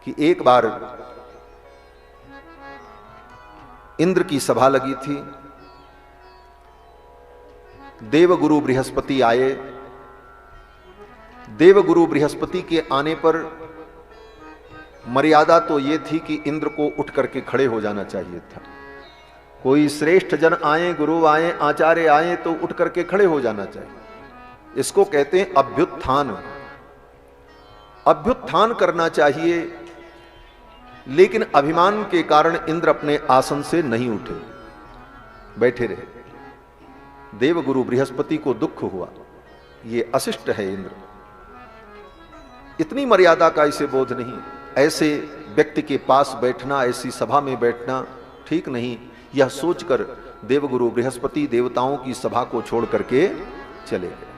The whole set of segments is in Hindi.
कि एक बार इंद्र की सभा लगी थी, देवगुरु बृहस्पति आए। देवगुरु बृहस्पति के आने पर मर्यादा तो यह थी कि इंद्र को उठ करके खड़े हो जाना चाहिए था। कोई श्रेष्ठ जन आए, गुरु आए, आचार्य आए तो उठ करके खड़े हो जाना चाहिए। इसको कहते हैं अभ्युत्थान। अभ्युत्थान करना चाहिए, लेकिन अभिमान के कारण इंद्र अपने आसन से नहीं उठे, बैठे रहे। देवगुरु बृहस्पति को दुख हुआ, ये अशिष्ट है इंद्र, इतनी मर्यादा का इसे बोध नहीं, ऐसे व्यक्ति के पास बैठना, ऐसी सभा में बैठना ठीक नहीं। यह सोचकर देवगुरु बृहस्पति देवताओं की सभा को छोड़ करके चले गए।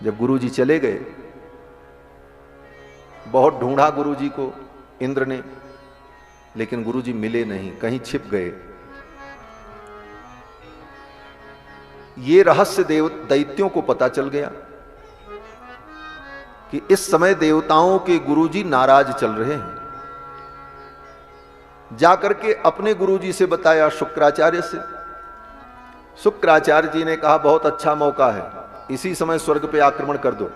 जब गुरु जी चले गए, बहुत ढूंढा गुरु जी को इंद्र ने, लेकिन गुरु जी मिले नहीं, कहीं छिप गए। ये रहस्य दैत्यों को पता चल गया कि इस समय देवताओं के गुरुजी नाराज चल रहे हैं। जाकर के अपने गुरुजी से बताया, शुक्राचार्य से। शुक्राचार्य जी ने कहा बहुत अच्छा मौका है, इसी समय स्वर्ग पे आक्रमण कर दो।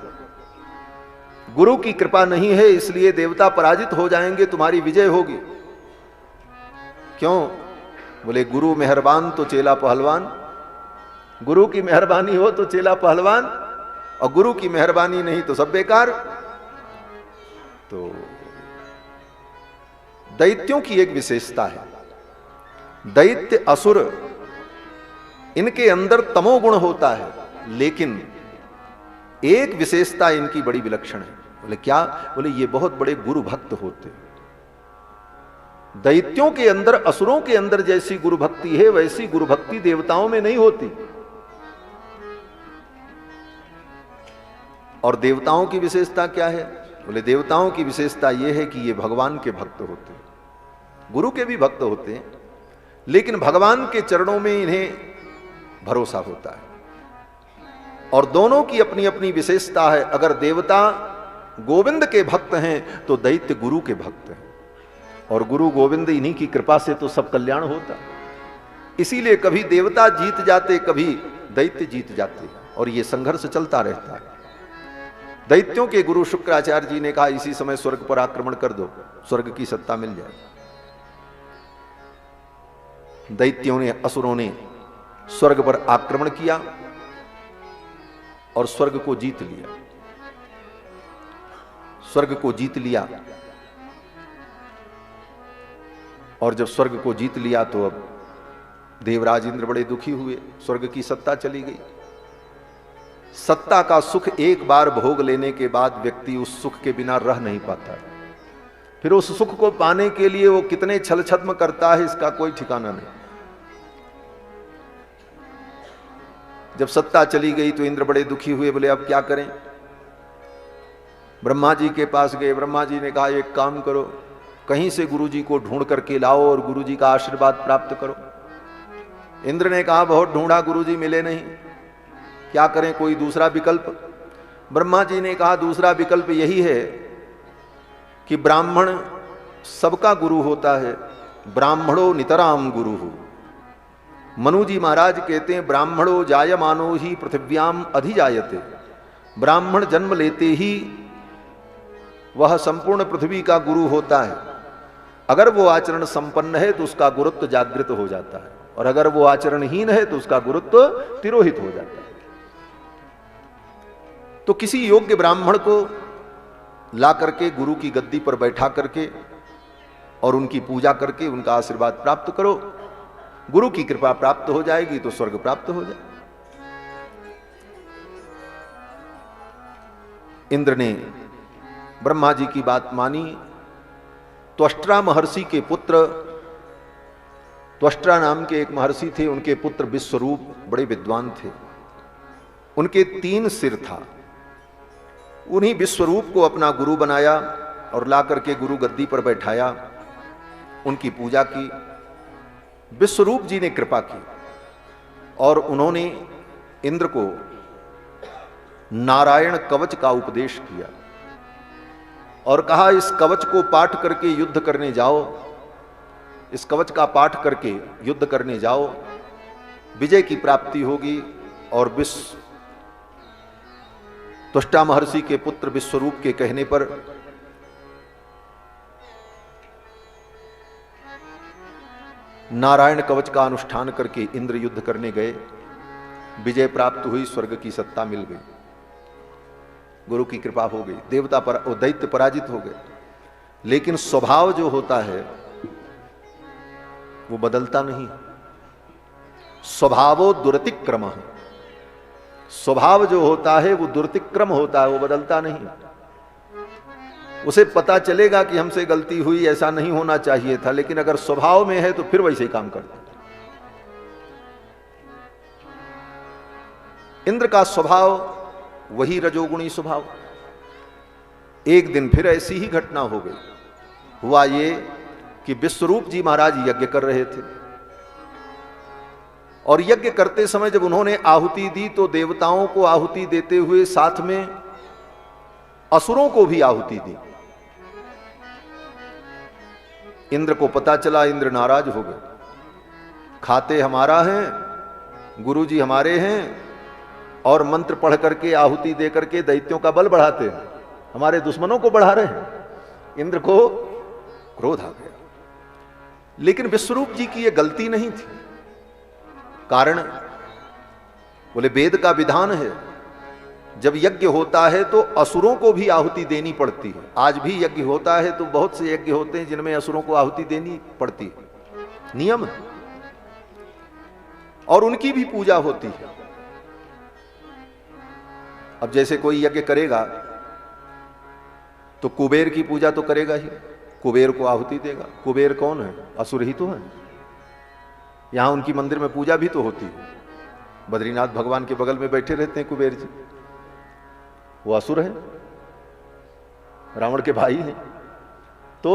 गुरु की कृपा नहीं है इसलिए देवता पराजित हो जाएंगे, तुम्हारी विजय होगी। क्यों? बोले गुरु मेहरबान तो चेला पहलवान। गुरु की मेहरबानी हो तो चेला पहलवान, और गुरु की मेहरबानी नहीं तो सब बेकार। तो दैत्यों की एक विशेषता है, दैत्य असुर इनके अंदर तमोगुण होता है, लेकिन एक विशेषता इनकी बड़ी विलक्षण है। बोले क्या? बोले ये बहुत बड़े गुरु भक्त होते हैं। दैत्यों के अंदर, असुरों के अंदर जैसी गुरु भक्ति है, वैसी गुरु भक्ति देवताओं में नहीं होती। और देवताओं की विशेषता क्या है? बोले देवताओं की विशेषता यह है कि ये भगवान के भक्त होते हैं। गुरु के भी भक्त होते हैं, लेकिन भगवान के चरणों में इन्हें भरोसा होता है। और दोनों की अपनी अपनी विशेषता है। अगर देवता गोविंद के भक्त हैं तो दैत्य गुरु के भक्त हैं, और गुरु गोविंद इन्हीं की कृपा से तो सब कल्याण होता। इसीलिए कभी देवता जीत जाते, कभी दैत्य जीत जाते, और ये संघर्ष चलता रहता है। दैत्यों के गुरु शुक्राचार्य जी ने कहा इसी समय स्वर्ग पर आक्रमण कर दो, स्वर्ग की सत्ता मिल जाए। दैत्यों ने, असुरों ने स्वर्ग पर आक्रमण किया और स्वर्ग को जीत लिया। स्वर्ग को जीत लिया, और जब स्वर्ग को जीत लिया तो अब देवराज इंद्र बड़े दुखी हुए, स्वर्ग की सत्ता चली गई। सत्ता का सुख एक बार भोग लेने के बाद व्यक्ति उस सुख के बिना रह नहीं पाता। फिर उस सुख को पाने के लिए वो कितने छल छद्म करता है, इसका कोई ठिकाना नहीं। जब सत्ता चली गई तो इंद्र बड़े दुखी हुए, बोले अब क्या करें। ब्रह्मा जी के पास गए। ब्रह्मा जी ने कहा एक काम करो, कहीं से गुरु जी को ढूंढ करके लाओ और गुरु जी का आशीर्वाद प्राप्त करो। इंद्र ने कहा बहुत ढूंढा, गुरु जी मिले नहीं, क्या करें, कोई दूसरा विकल्प? ब्रह्मा जी ने कहा दूसरा विकल्प यही है कि ब्राह्मण सबका गुरु होता है, ब्राह्मणो नितराम गुरु। मनु जी महाराज कहते हैं ब्राह्मणो जायमानो ही पृथिव्याम अधिजायते। ब्राह्मण जन्म लेते ही वह संपूर्ण पृथ्वी का गुरु होता है। अगर वो आचरण संपन्न है तो उसका गुरुत्व जागृत हो जाता है, और अगर वो आचरणहीन है तो उसका गुरुत्व तिरोहित हो जाता है। तो किसी योग्य ब्राह्मण को ला करके गुरु की गद्दी पर बैठा करके और उनकी पूजा करके उनका आशीर्वाद प्राप्त करो। गुरु की कृपा प्राप्त हो जाएगी तो स्वर्ग प्राप्त हो जाए। इंद्र ने ब्रह्मा जी की बात मानी। त्वष्ट्रा महर्षि के पुत्र, त्वष्ट्रा नाम के एक महर्षि थे, उनके पुत्र विश्वरूप बड़े विद्वान थे। उनके 3 सिर था। उन्हीं विश्वरूप को अपना गुरु बनाया और ला करके गुरु गद्दी पर बैठाया, उनकी पूजा की। विश्वरूप जी ने कृपा की और उन्होंने इंद्र को नारायण कवच का उपदेश किया। और कहा इस कवच को पाठ करके युद्ध करने जाओ, इस कवच का पाठ करके युद्ध करने जाओ, विजय की प्राप्ति होगी। और त्वष्टा महर्षि के पुत्र विश्वरूप के कहने पर नारायण कवच का अनुष्ठान करके इंद्र युद्ध करने गए, विजय प्राप्त हुई, स्वर्ग की सत्ता मिल गई, गुरु की कृपा हो गई, देवता पर दैत्य पराजित हो गए। लेकिन स्वभाव जो होता है वो बदलता नहीं। स्वभावो दुरतिक्रम, स्वभाव जो होता है वो दुर्तिक्रम होता है, वो बदलता नहीं। उसे पता चलेगा कि हमसे गलती हुई, ऐसा नहीं होना चाहिए था, लेकिन अगर स्वभाव में है तो फिर वैसे ही काम करता। इंद्र का स्वभाव वही रजोगुणी स्वभाव। एक दिन फिर ऐसी ही घटना हो गई। हुआ ये कि विश्वरूप जी महाराज यज्ञ कर रहे थे, और यज्ञ करते समय जब उन्होंने आहुति दी तो देवताओं को आहुति देते हुए साथ में असुरों को भी आहुति दी। इंद्र को पता चला, इंद्र नाराज हो गए। खाते हमारा है, गुरुजी हमारे हैं, और मंत्र पढ़ करके आहुति दे करके दैत्यों का बल बढ़ाते हैं, हमारे दुश्मनों को बढ़ा रहे हैं। इंद्र को क्रोध आ गया। लेकिन विश्वरूप जी की यह गलती नहीं थी। कारण बोले वेद का विधान है, जब यज्ञ होता है तो असुरों को भी आहुति देनी पड़ती है। आज भी यज्ञ होता है तो बहुत से यज्ञ होते हैं जिनमें असुरों को आहुति देनी पड़ती है, नियम है, और उनकी भी पूजा होती है। अब जैसे कोई यज्ञ करेगा तो कुबेर की पूजा तो करेगा ही, कुबेर को आहुति देगा। कुबेर कौन है? असुर ही तो है। यहां उनकी मंदिर में पूजा भी तो होती है। बद्रीनाथ भगवान के बगल में बैठे रहते हैं कुबेर जी, वो असुर है, रावण के भाई हैं। तो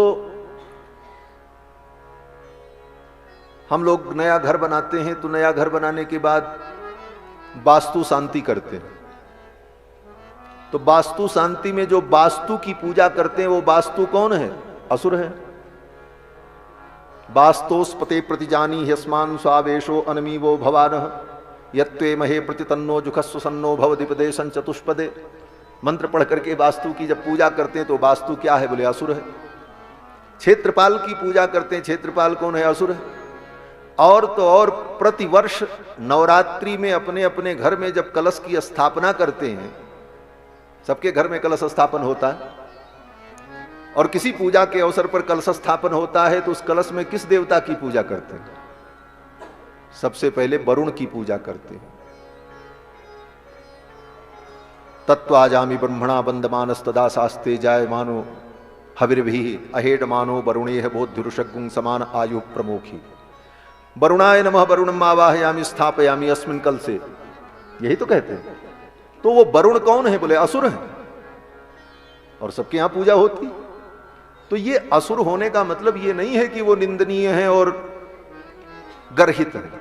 हम लोग नया घर बनाते हैं तो नया घर बनाने के बाद वास्तु शांति करते हैं। तो वास्तु शांति में जो वास्तु की पूजा करते हैं वो वास्तु कौन है? असुर है। वास्तोस्पते प्रतिजानी ह्यस्मान स्वावेशो अनमीवो भवानः यत्वे महे प्रतितन्नो जुखस्व सन्नो भवदिपदे संचतुष्पदे। मंत्र पढ़ करके वास्तु की जब पूजा करते हैं तो वास्तु क्या है? बोले असुर है। क्षेत्रपाल की पूजा करते हैं, क्षेत्रपाल कौन है? असुर है। और तो और प्रतिवर्ष नवरात्रि में अपने अपने घर में जब कलश की स्थापना करते हैं, सबके घर में कलश स्थापन होता है, और किसी पूजा के अवसर पर कलश स्थापन होता है तो उस कलश में किस देवता की पूजा करते हैं? सबसे पहले वरुण की पूजा करते हैं। तत्वाजामि ब्रह्मणा बंदमानस्तदा शास्ते जायमानो हविर्भिः अहेडमानो वरुणेह बोध्युरुषगुं समान आयु प्रमोखी। वरुणाय नमः वरुणम् आवाहयामि स्थापयामि अस्मिन् कलशे, यही तो कहते हैं। तो वो वरुण कौन है? बोले असुर है, और सबके यहां पूजा होती। तो ये असुर होने का मतलब ये नहीं है कि वो निंदनीय है और गर्हित है।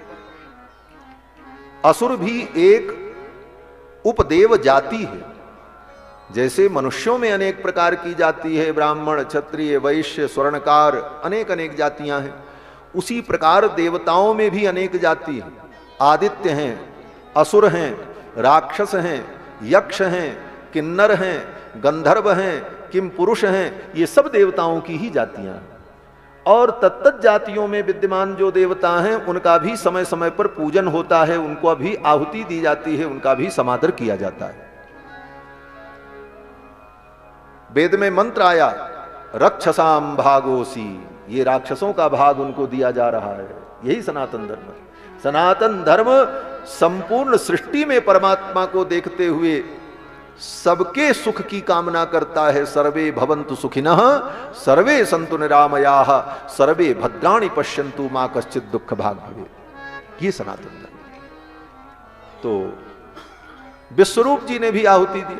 असुर भी एक उपदेव जाति है। जैसे मनुष्यों में अनेक प्रकार की जाति है, ब्राह्मण, क्षत्रिय, वैश्य, स्वर्णकार, अनेक अनेक जातियां हैं, उसी प्रकार देवताओं में भी अनेक जाति है। आदित्य हैं, असुर हैं, राक्षस हैं, यक्ष हैं, किन्नर हैं, गंधर्व हैं, किम पुरुष हैं, ये सब देवताओं की ही जातियां हैं। और तत्त जातियों में विद्यमान जो देवता हैं उनका भी समय समय पर पूजन होता है, उनको भी आहुति दी जाती है, उनका भी समादर किया जाता है। वेद में मंत्र आया रक्षसाम भागोसी, ये राक्षसों का भाग उनको दिया जा रहा है। यही सनातन धर्म है। सनातन धर्म संपूर्ण सृष्टि में परमात्मा को देखते हुए सबके सुख की कामना करता है। सर्वे भवन्तु सुखिनः सर्वे सन्तु निरामयाः सर्वे भद्राणि पश्यन्तु मां कश्चित् दुःख भाग् भवेत्। ये सनातन धर्म। तो विश्वरूप जी ने भी आहुति दी।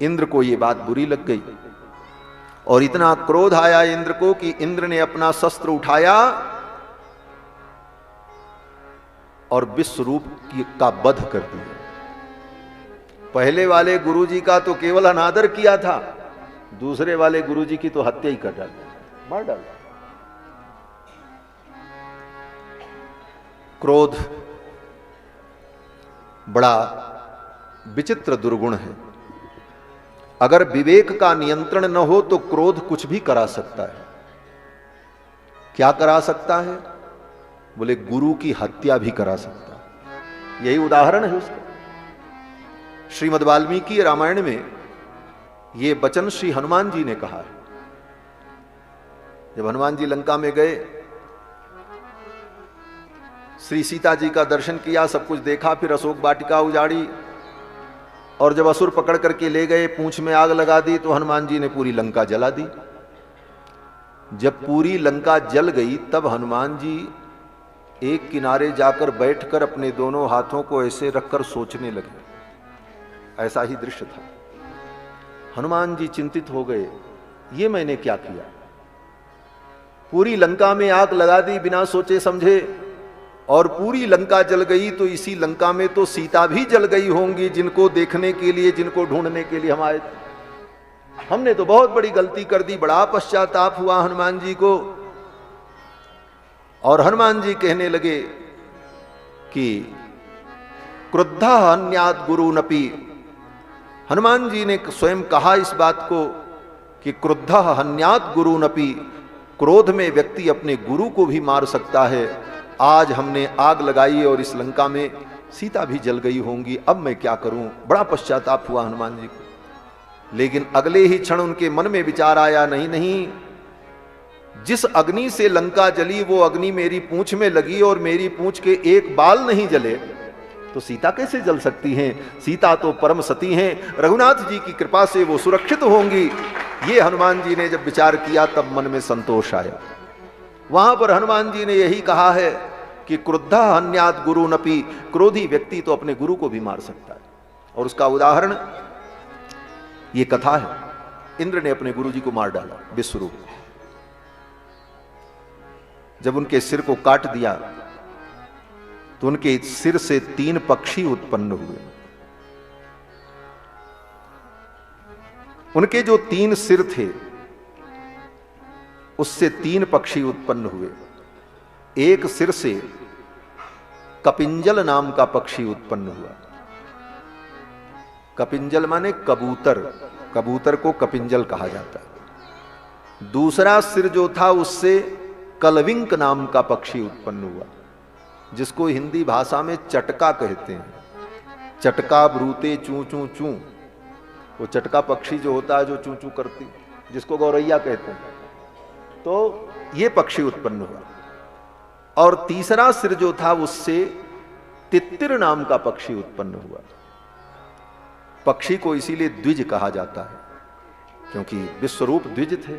इंद्र को ये बात बुरी लग गई और इतना क्रोध आया इंद्र को कि इंद्र ने अपना शस्त्र उठाया और विश्वरूप का वध कर दिया। पहले वाले गुरुजी का तो केवल अनादर किया था, दूसरे वाले गुरुजी की तो हत्या ही कर डाली, मार डाला। क्रोध बड़ा विचित्र दुर्गुण है। अगर विवेक का नियंत्रण न हो तो क्रोध कुछ भी करा सकता है। क्या करा सकता है? बोले गुरु की हत्या भी करा सकता है। यही उदाहरण है उसका। श्रीमद् वाल्मीकि रामायण में यह वचन श्री हनुमान जी ने कहा है। जब हनुमान जी लंका में गए, श्री सीता जी का दर्शन किया, सब कुछ देखा, फिर अशोक वाटिका उजाड़ी, और जब असुर पकड़ करके ले गए, पूंछ में आग लगा दी, तो हनुमान जी ने पूरी लंका जला दी। जब पूरी लंका जल गई तब हनुमान जी एक किनारे जाकर बैठकर अपने दोनों हाथों को ऐसे रखकर सोचने लगे। ऐसा ही दृश्य था। हनुमान जी चिंतित हो गए, ये मैंने क्या किया? पूरी लंका में आग लगा दी बिना सोचे समझे, और पूरी लंका जल गई, तो इसी लंका में तो सीता भी जल गई होंगी, जिनको देखने के लिए, जिनको ढूंढने के लिए हम आए थे। हमने तो बहुत बड़ी गलती कर दी। बड़ा पश्चाताप हुआ हनुमान जी को। और हनुमान जी कहने लगे कि क्रुद्धा हन्यात् गुरुनपि। हनुमान जी ने स्वयं कहा इस बात को कि क्रुद्धा हन्यात् गुरुनपि, क्रोध में व्यक्ति अपने गुरु को भी मार सकता है। आज हमने आग लगाई और इस लंका में सीता भी जल गई होंगी, अब मैं क्या करूं? बड़ा पश्चाताप हुआ हनुमान जी को। लेकिन अगले ही क्षण उनके मन में विचार आया, नहीं नहीं, जिस अग्नि से लंका जली वो अग्नि मेरी पूंछ में लगी और मेरी पूंछ के एक बाल नहीं जले, तो सीता कैसे जल सकती हैं? सीता तो परम सती हैं, रघुनाथ जी की कृपा से वो सुरक्षित होंगी। ये हनुमान जी ने जब विचार किया तब मन में संतोष आया। वहां पर हनुमान जी ने यही कहा है कि क्रुद्धा हन्यात् गुरुनपि, क्रोधी व्यक्ति तो अपने गुरु को भी मार सकता है। और उसका उदाहरण ये कथा है। इंद्र ने अपने गुरु जी को मार डाला, विश्वरूप। जब उनके सिर को काट दिया तो उनके सिर से 3 पक्षी उत्पन्न हुए। उनके जो 3 सिर थे उससे 3 पक्षी उत्पन्न हुए। एक सिर से कपिंजल नाम का पक्षी उत्पन्न हुआ। कपिंजल माने कबूतर, कबूतर को कपिंजल कहा जाता है। दूसरा सिर जो था उससे कलविंक नाम का पक्षी उत्पन्न हुआ, जिसको हिंदी भाषा में चटका कहते हैं। चटका ब्रूते चू चू चू, वो चटका पक्षी जो होता है जो चू चू करती, जिसको गौरैया कहते हैं, तो ये पक्षी उत्पन्न हुआ। और तीसरा सिर जो था उससे तित्तिर नाम का पक्षी उत्पन्न हुआ। पक्षी को इसीलिए द्विज कहा जाता है, क्योंकि विश्वरूप द्विज थे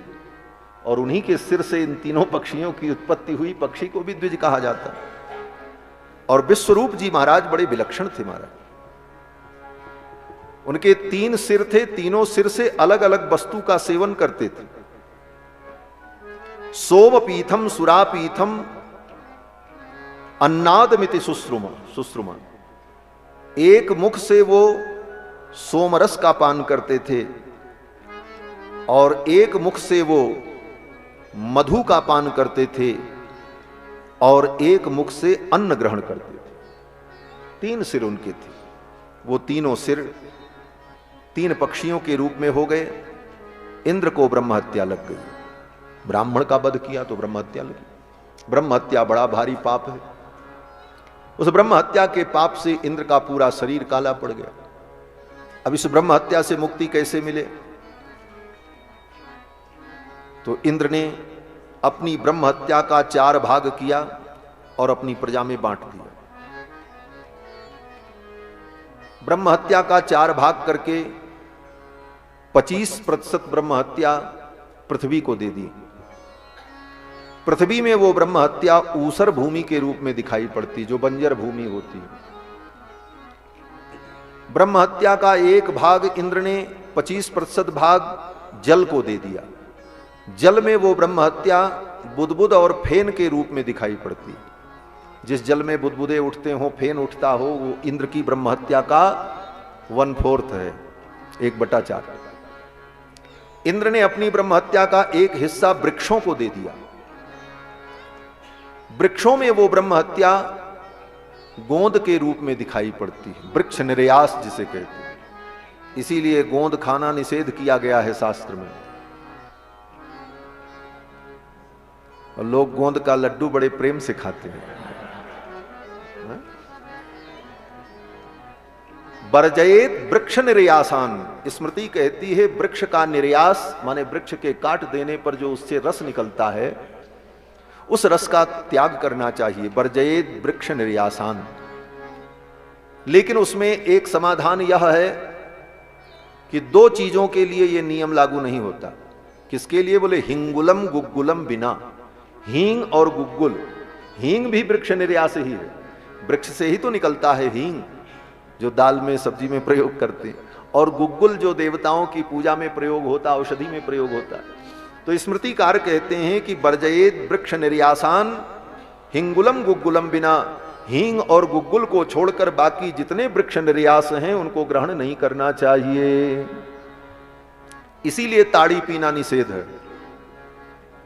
और उन्हीं के सिर से इन तीनों पक्षियों की उत्पत्ति हुई। पक्षी को भी द्विज कहा जाता है। और विश्वरूप जी महाराज बड़े विलक्षण थे महाराज। उनके 3 सिर थे, तीनों सिर से अलग अलग वस्तु का सेवन करते थे। सोमपीथम सुरापीथम अन्नादमिति सुश्रुमा। एक मुख से वो सोमरस का पान करते थे और एक मुख से वो मधु का पान करते थे और एक मुख से अन्न ग्रहण करते थे। 3 सिर उनके थे। वो तीनों सिर 3 पक्षियों के रूप में हो गए। इंद्र को ब्रह्म हत्या लग गई। ब्राह्मण का वध किया तो ब्रह्म हत्या लगी। ब्रह्म हत्या बड़ा भारी पाप है। उस ब्रह्म हत्या के पाप से इंद्र का पूरा शरीर काला पड़ गया। अब इस ब्रह्म हत्या से मुक्ति कैसे मिले? तो इंद्र ने अपनी ब्रह्म हत्या का 4 भाग किया और अपनी प्रजा में बांट दिया। ब्रह्म हत्या का 4 भाग करके 25% ब्रह्म हत्या पृथ्वी को दे दी। पृथ्वी में वो ब्रह्म हत्या ऊसर भूमि के रूप में दिखाई पड़ती, जो बंजर भूमि होती है। ब्रह्म हत्या का 1 भाग इंद्र ने 25% भाग जल को दे दिया। जल में वो ब्रह्म हत्या बुदबुद और फेन के रूप में दिखाई पड़ती है। जिस जल में बुदबुदे उठते हो, फेन उठता हो, वो इंद्र की ब्रह्म हत्या का 1/4 है, 1/4। इंद्र ने अपनी ब्रह्म हत्या का एक हिस्सा वृक्षों को दे दिया। वृक्षों में वो ब्रह्म हत्या गोंद के रूप में दिखाई पड़ती है, वृक्ष निर्यास जिसे कहते हैं। इसीलिए गोंद खाना निषेध किया गया है शास्त्र में। और लोग गोंद का लड्डू बड़े प्रेम से खाते हैं। बरजयेत वृक्ष निर्यासान, स्मृति कहती है वृक्ष का निर्यास माने वृक्ष के काट देने पर जो उससे रस निकलता है, उस रस का त्याग करना चाहिए। बरजयेत वृक्ष निर्यासान। लेकिन उसमें एक समाधान यह है कि दो चीजों के लिए यह नियम लागू नहीं होता। किसके लिए? बोले हिंगुलम गुग्गुलम बिना। हींग और गुग्गुल, हींग भी वृक्ष निर्यास ही है, वृक्ष से ही तो निकलता है हींग, जो दाल में सब्जी में प्रयोग करते हैं, और गुग्गुल जो देवताओं की पूजा में प्रयोग होता, औषधि में प्रयोग होता है। तो स्मृतिकार कहते हैं कि बरजयेत वृक्ष निर्यासान हिंगुलम गुग्गुलम बिना। हींग और गुग्गुल को छोड़कर बाकी जितने वृक्ष निर्यास हैं उनको ग्रहण नहीं करना चाहिए। इसीलिए ताड़ी पीना निषेध है।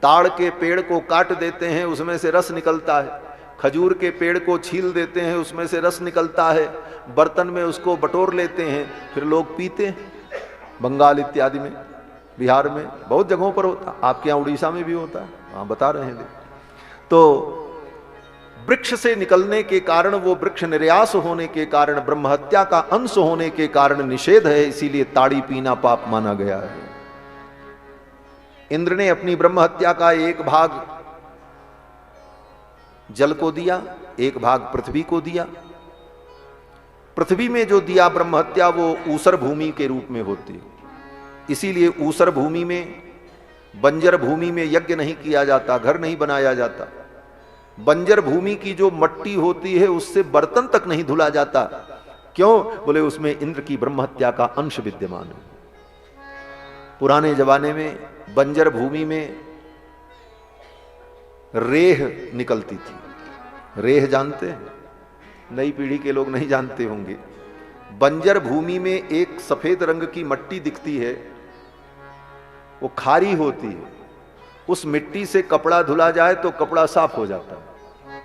ताड़ के पेड़ को काट देते हैं, उसमें से रस निकलता है। खजूर के पेड़ को छील देते हैं, उसमें से रस निकलता है। बर्तन में उसको बटोर लेते हैं, फिर लोग पीते हैं। बंगाल इत्यादि में, बिहार में बहुत जगहों पर होता, आपके यहाँ उड़ीसा में भी होता है, वहां बता रहे हैं। तो वृक्ष से निकलने के कारण, वो वृक्ष निर्यास होने के कारण, ब्रह्म हत्या का अंश होने के कारण निषेध है। इसीलिए ताड़ी पीना पाप माना गया है। इंद्र ने अपनी ब्रह्म हत्या का एक भाग जल को दिया, एक भाग पृथ्वी को दिया। पृथ्वी में जो दिया ब्रह्म हत्या वो ऊसर भूमि के रूप में होती है। इसीलिए ऊसर भूमि में, बंजर भूमि में यज्ञ नहीं किया जाता, घर नहीं बनाया जाता। बंजर भूमि की जो मट्टी होती है उससे बर्तन तक नहीं धुला जाता। क्यों? बोले उसमें इंद्र की ब्रह्म हत्या का अंश विद्यमान है। पुराने जमाने में बंजर भूमि में रेह निकलती थी। रेह जानते हैं? नई पीढ़ी के लोग नहीं जानते होंगे। बंजर भूमि में एक सफेद रंग की मट्टी दिखती है, वो खारी होती है। उस मिट्टी से कपड़ा धुला जाए तो कपड़ा साफ हो जाता है।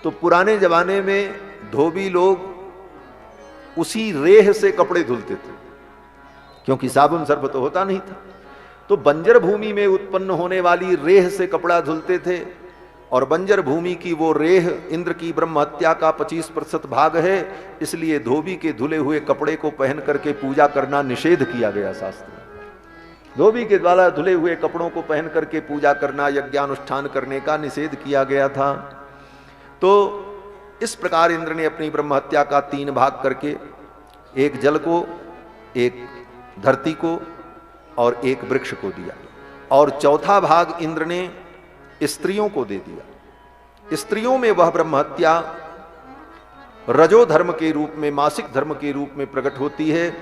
तो पुराने जमाने में धोबी लोग उसी रेह से कपड़े धुलते थे, क्योंकि साबुन सर्फ तो होता नहीं था। तो बंजर भूमि में उत्पन्न होने वाली रेह से कपड़ा धुलते थे। और बंजर भूमि की वो रेह इंद्र की ब्रह्म हत्या का 25% भाग है। इसलिए धोबी के धुले हुए कपड़े को पहन करके पूजा करना निषेध किया गया शास्त्र में। धोबी के द्वारा धुले हुए कपड़ों को पहन करके पूजा करना, यज्ञानुष्ठान करने का निषेध किया गया था। तो इस प्रकार इंद्र ने अपनी ब्रह्म हत्या का 3 भाग करके, एक जल को, एक धरती को और एक वृक्ष को दिया, और चौथा भाग इंद्र ने स्त्रियों को दे दिया। स्त्रियों में वह ब्रह्म हत्या रजो धर्म के रूप में, मासिक धर्म के रूप में प्रकट होती है।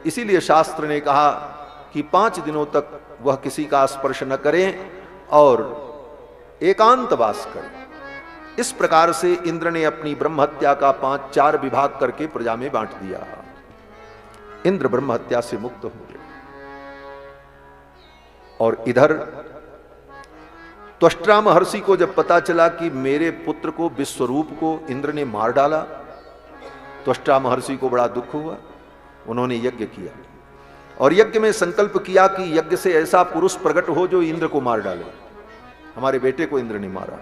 इसीलिए शास्त्र ने कहा कि 5 दिनों तक वह किसी का स्पर्श न करें और एकांतवास करें। इस प्रकार से इंद्र ने अपनी ब्रह्म हत्या का 4 विभाग करके प्रजा में बांट दिया। इंद्र ब्रह्म हत्या से मुक्त हो गए। और इधर त्वष्ट्रा महर्षि को जब पता चला कि मेरे पुत्र को, विश्वरूप को इंद्र ने मार डाला, त्वष्ट्रा महर्षि को बड़ा दुख हुआ। उन्होंने यज्ञ किया और यज्ञ में संकल्प किया कि यज्ञ से ऐसा पुरुष प्रकट हो जो इंद्र को मार डाले। हमारे बेटे को इंद्र ने मारा।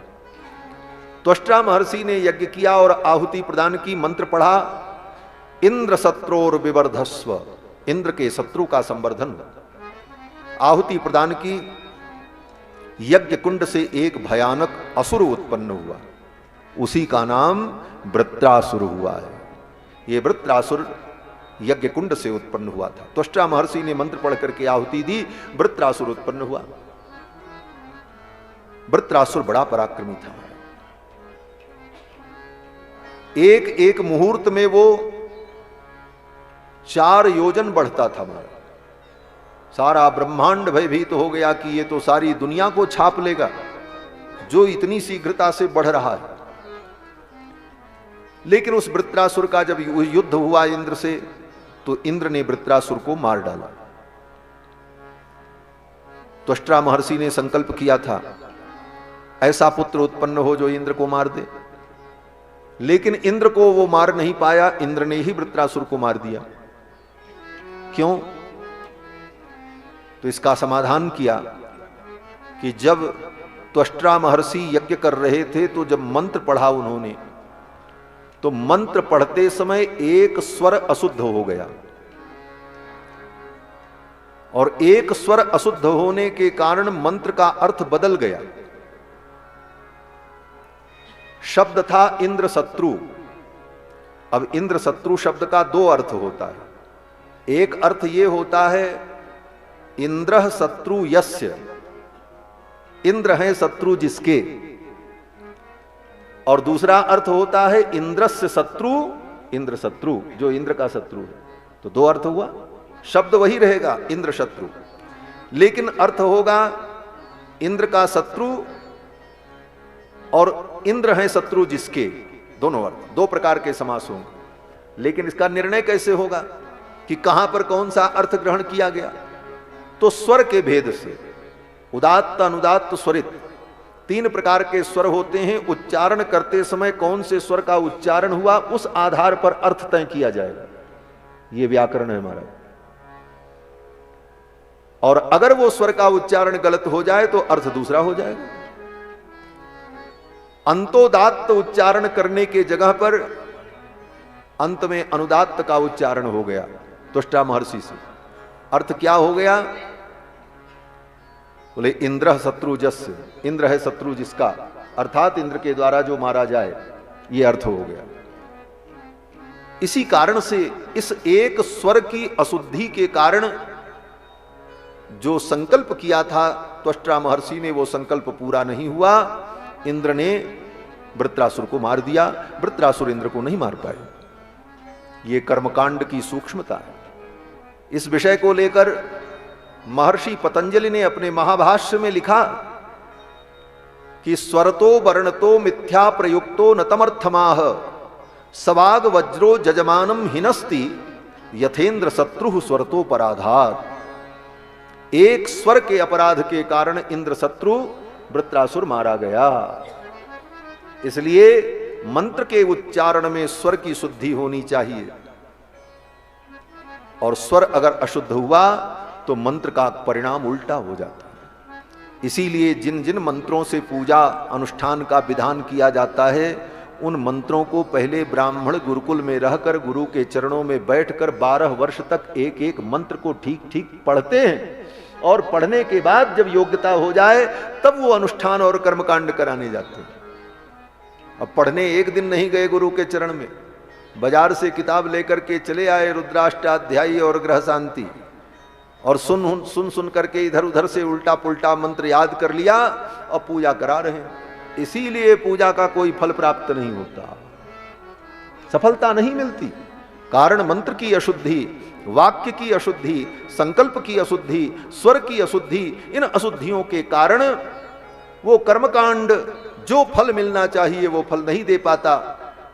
त्वष्ट्रा महर्षि ने यज्ञ किया और आहुति प्रदान की, मंत्र पढ़ा, इंद्र शत्रोर विवर्धस्व, इंद्र के शत्रु का संवर्धन। आहुति प्रदान की। यज्ञ कुंड से एक भयानक असुर उत्पन्न हुआ, उसी का नाम वृत्रासुर हुआ है। यह वृत्रासुर यज्ञ कुंड से उत्पन्न हुआ था। त्वष्ट्रा महर्षि ने मंत्र पढ़ करके आहुति दी, वृत्रासुर उत्पन्न हुआ। वृत्रासुर बड़ा पराक्रमी था। एक एक मुहूर्त में वो 4 योजन बढ़ता था। सारा ब्रह्मांड भयभीत हो गया कि ये तो सारी दुनिया को छाप लेगा, जो इतनी शीघ्रता से बढ़ रहा है। लेकिन उस वृत्रासुर का जब युद्ध हुआ इंद्र से, तो इंद्र ने वृत्रासुर को मार डाला। त्वष्ट्रा महर्षि ने संकल्प किया था ऐसा पुत्र उत्पन्न हो जो इंद्र को मार दे, लेकिन इंद्र को वो मार नहीं पाया, इंद्र ने ही वृत्रासुर को मार दिया। क्यों? तो इसका समाधान किया कि जब त्वष्ट्रा महर्षि यज्ञ कर रहे थे तो जब मंत्र पढ़ा उन्होंने, तो मंत्र पढ़ते समय एक स्वर अशुद्ध हो गया, और एक स्वर अशुद्ध होने के कारण मंत्र का अर्थ बदल गया। शब्द था इंद्र शत्रु। अब इंद्र शत्रु शब्द का दो अर्थ होता है। एक अर्थ यह होता है इंद्र शत्रु यस्य, इंद्र है शत्रु जिसके, और दूसरा अर्थ होता है इंद्रस्य शत्रु, इंद्र शत्रु जो इंद्र का शत्रु है। तो दो अर्थ हुआ, शब्द वही रहेगा इंद्र शत्रु, लेकिन अर्थ होगा इंद्र का शत्रु और इंद्र है शत्रु जिसके, दोनों अर्थ, दो प्रकार के समास होंगे। लेकिन इसका निर्णय कैसे होगा कि कहां पर कौन सा अर्थ ग्रहण किया गया? तो स्वर के भेद से, उदात्त अनुदात्त स्वरित, तीन प्रकार के स्वर होते हैं। उच्चारण करते समय कौन से स्वर का उच्चारण हुआ उस आधार पर अर्थ तय किया जाएगा। यह व्याकरण है हमारा। और अगर वो स्वर का उच्चारण गलत हो जाए तो अर्थ दूसरा हो जाएगा। अंतोदात्त उच्चारण करने के जगह पर अंत में अनुदात्त का उच्चारण हो गया त्वष्टा महर्षि से। अर्थ क्या हो गया? बोले इंद्र शत्रु जस्य, इंद्र है शत्रु जिसका, अर्थात इंद्र के द्वारा जो मारा जाए, यह अर्थ हो गया। इसी कारण से इस एक स्वर की अशुद्धि के कारण जो संकल्प किया था त्वष्ट्रा महर्षि ने, वो संकल्प पूरा नहीं हुआ। इंद्र ने वृत्रासुर को मार दिया, वृत्रासुर इंद्र को नहीं मार पाए। ये कर्मकांड की सूक्ष्मता है। इस विषय को लेकर महर्षि पतंजलि ने अपने महाभाष्य में लिखा कि स्वरतो वर्णतो मिथ्या प्रयुक्तो न तमर्थमाह सवाग वज्रो जजमानम हिनस्ति यथेंद्र शत्रु स्वरतो पराधात। एक स्वर के अपराध के कारण इंद्र शत्रु वृत्रासुर मारा गया। इसलिए मंत्र के उच्चारण में स्वर की शुद्धि होनी चाहिए, और स्वर अगर अशुद्ध हुआ तो मंत्र का परिणाम उल्टा हो जाता है। इसीलिए जिन जिन मंत्रों से पूजा अनुष्ठान का विधान किया जाता है, उन मंत्रों को पहले ब्राह्मण गुरुकुल में रहकर गुरु के चरणों में बैठकर 12 वर्ष तक एक एक मंत्र को ठीक ठीक पढ़ते हैं, और पढ़ने के बाद जब योग्यता हो जाए तब वो अनुष्ठान और कर्मकांड कराने जाते हैं। अब पढ़ने एक दिन नहीं गए गुरु के चरण में, बाजार से किताब लेकर के चले आए रुद्राष्टाध्यायी और ग्रह शांति, और सुन करके इधर उधर से उल्टा पुल्टा मंत्र याद कर लिया और पूजा करा रहे हैं। इसीलिए पूजा का कोई फल प्राप्त नहीं होता, सफलता नहीं मिलती। कारण मंत्र की अशुद्धि, वाक्य की अशुद्धि, संकल्प की अशुद्धि, स्वर की अशुद्धि, इन अशुद्धियों के कारण वो कर्मकांड जो फल मिलना चाहिए वो फल नहीं दे पाता।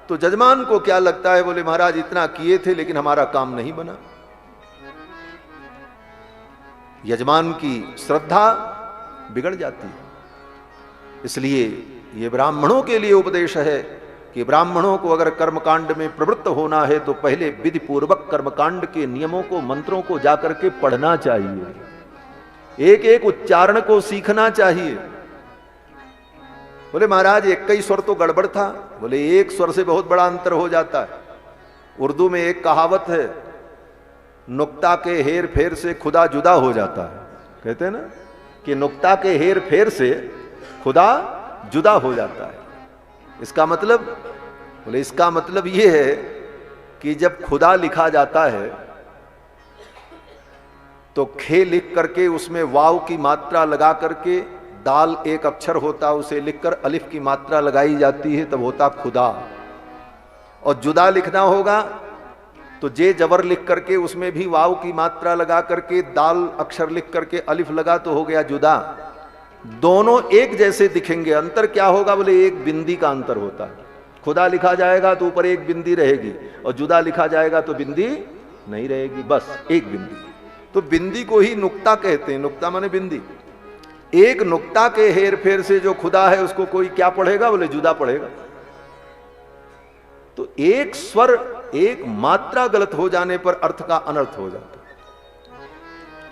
तो जजमान को क्या लगता है? बोले महाराज इतना किए थे लेकिन हमारा काम नहीं बना। यजमान की श्रद्धा बिगड़ जाती है। इसलिए ये ब्राह्मणों के लिए उपदेश है कि ब्राह्मणों को अगर कर्मकांड में प्रवृत्त होना है तो पहले विधि पूर्वक कर्मकांड के नियमों को, मंत्रों को जाकर के पढ़ना चाहिए, एक एक उच्चारण को सीखना चाहिए। बोले महाराज 21 स्वर तो गड़बड़ था। बोले एक स्वर से बहुत बड़ा अंतर हो जाता है। उर्दू में एक कहावत है, नुक्ता के हेर फेर से खुदा जुदा हो जाता है। कहते हैं ना कि नुक्ता के हेर फेर से खुदा जुदा हो जाता है। इसका मतलब, बोले इसका मतलब यह है कि जब खुदा लिखा जाता है तो खे लिख करके उसमें वाव की मात्रा लगा करके, दाल एक अक्षर होता उसे लिखकर अलिफ की मात्रा लगाई जाती है, तब होता खुदा। और जुदा लिखना होगा तो जे जबर लिख करके उसमें भी वाव की मात्रा लगा करके दाल अक्षर लिख करके अलिफ लगा तो हो गया जुदा। दोनों एक जैसे दिखेंगे, अंतर क्या होगा? बोले एक बिंदी का अंतर होता है। खुदा लिखा जाएगा तो ऊपर एक बिंदी रहेगी, और जुदा लिखा जाएगा तो बिंदी नहीं रहेगी, बस एक बिंदी। तो बिंदी को ही नुक्ता कहते हैं। नुक्ता माने बिंदी। एक नुक्ता के हेर फेर से जो खुदा है उसको कोई क्या पढ़ेगा? बोले जुदा पढ़ेगा। तो एक स्वर, एक मात्रा गलत हो जाने पर अर्थ का अनर्थ हो जाता।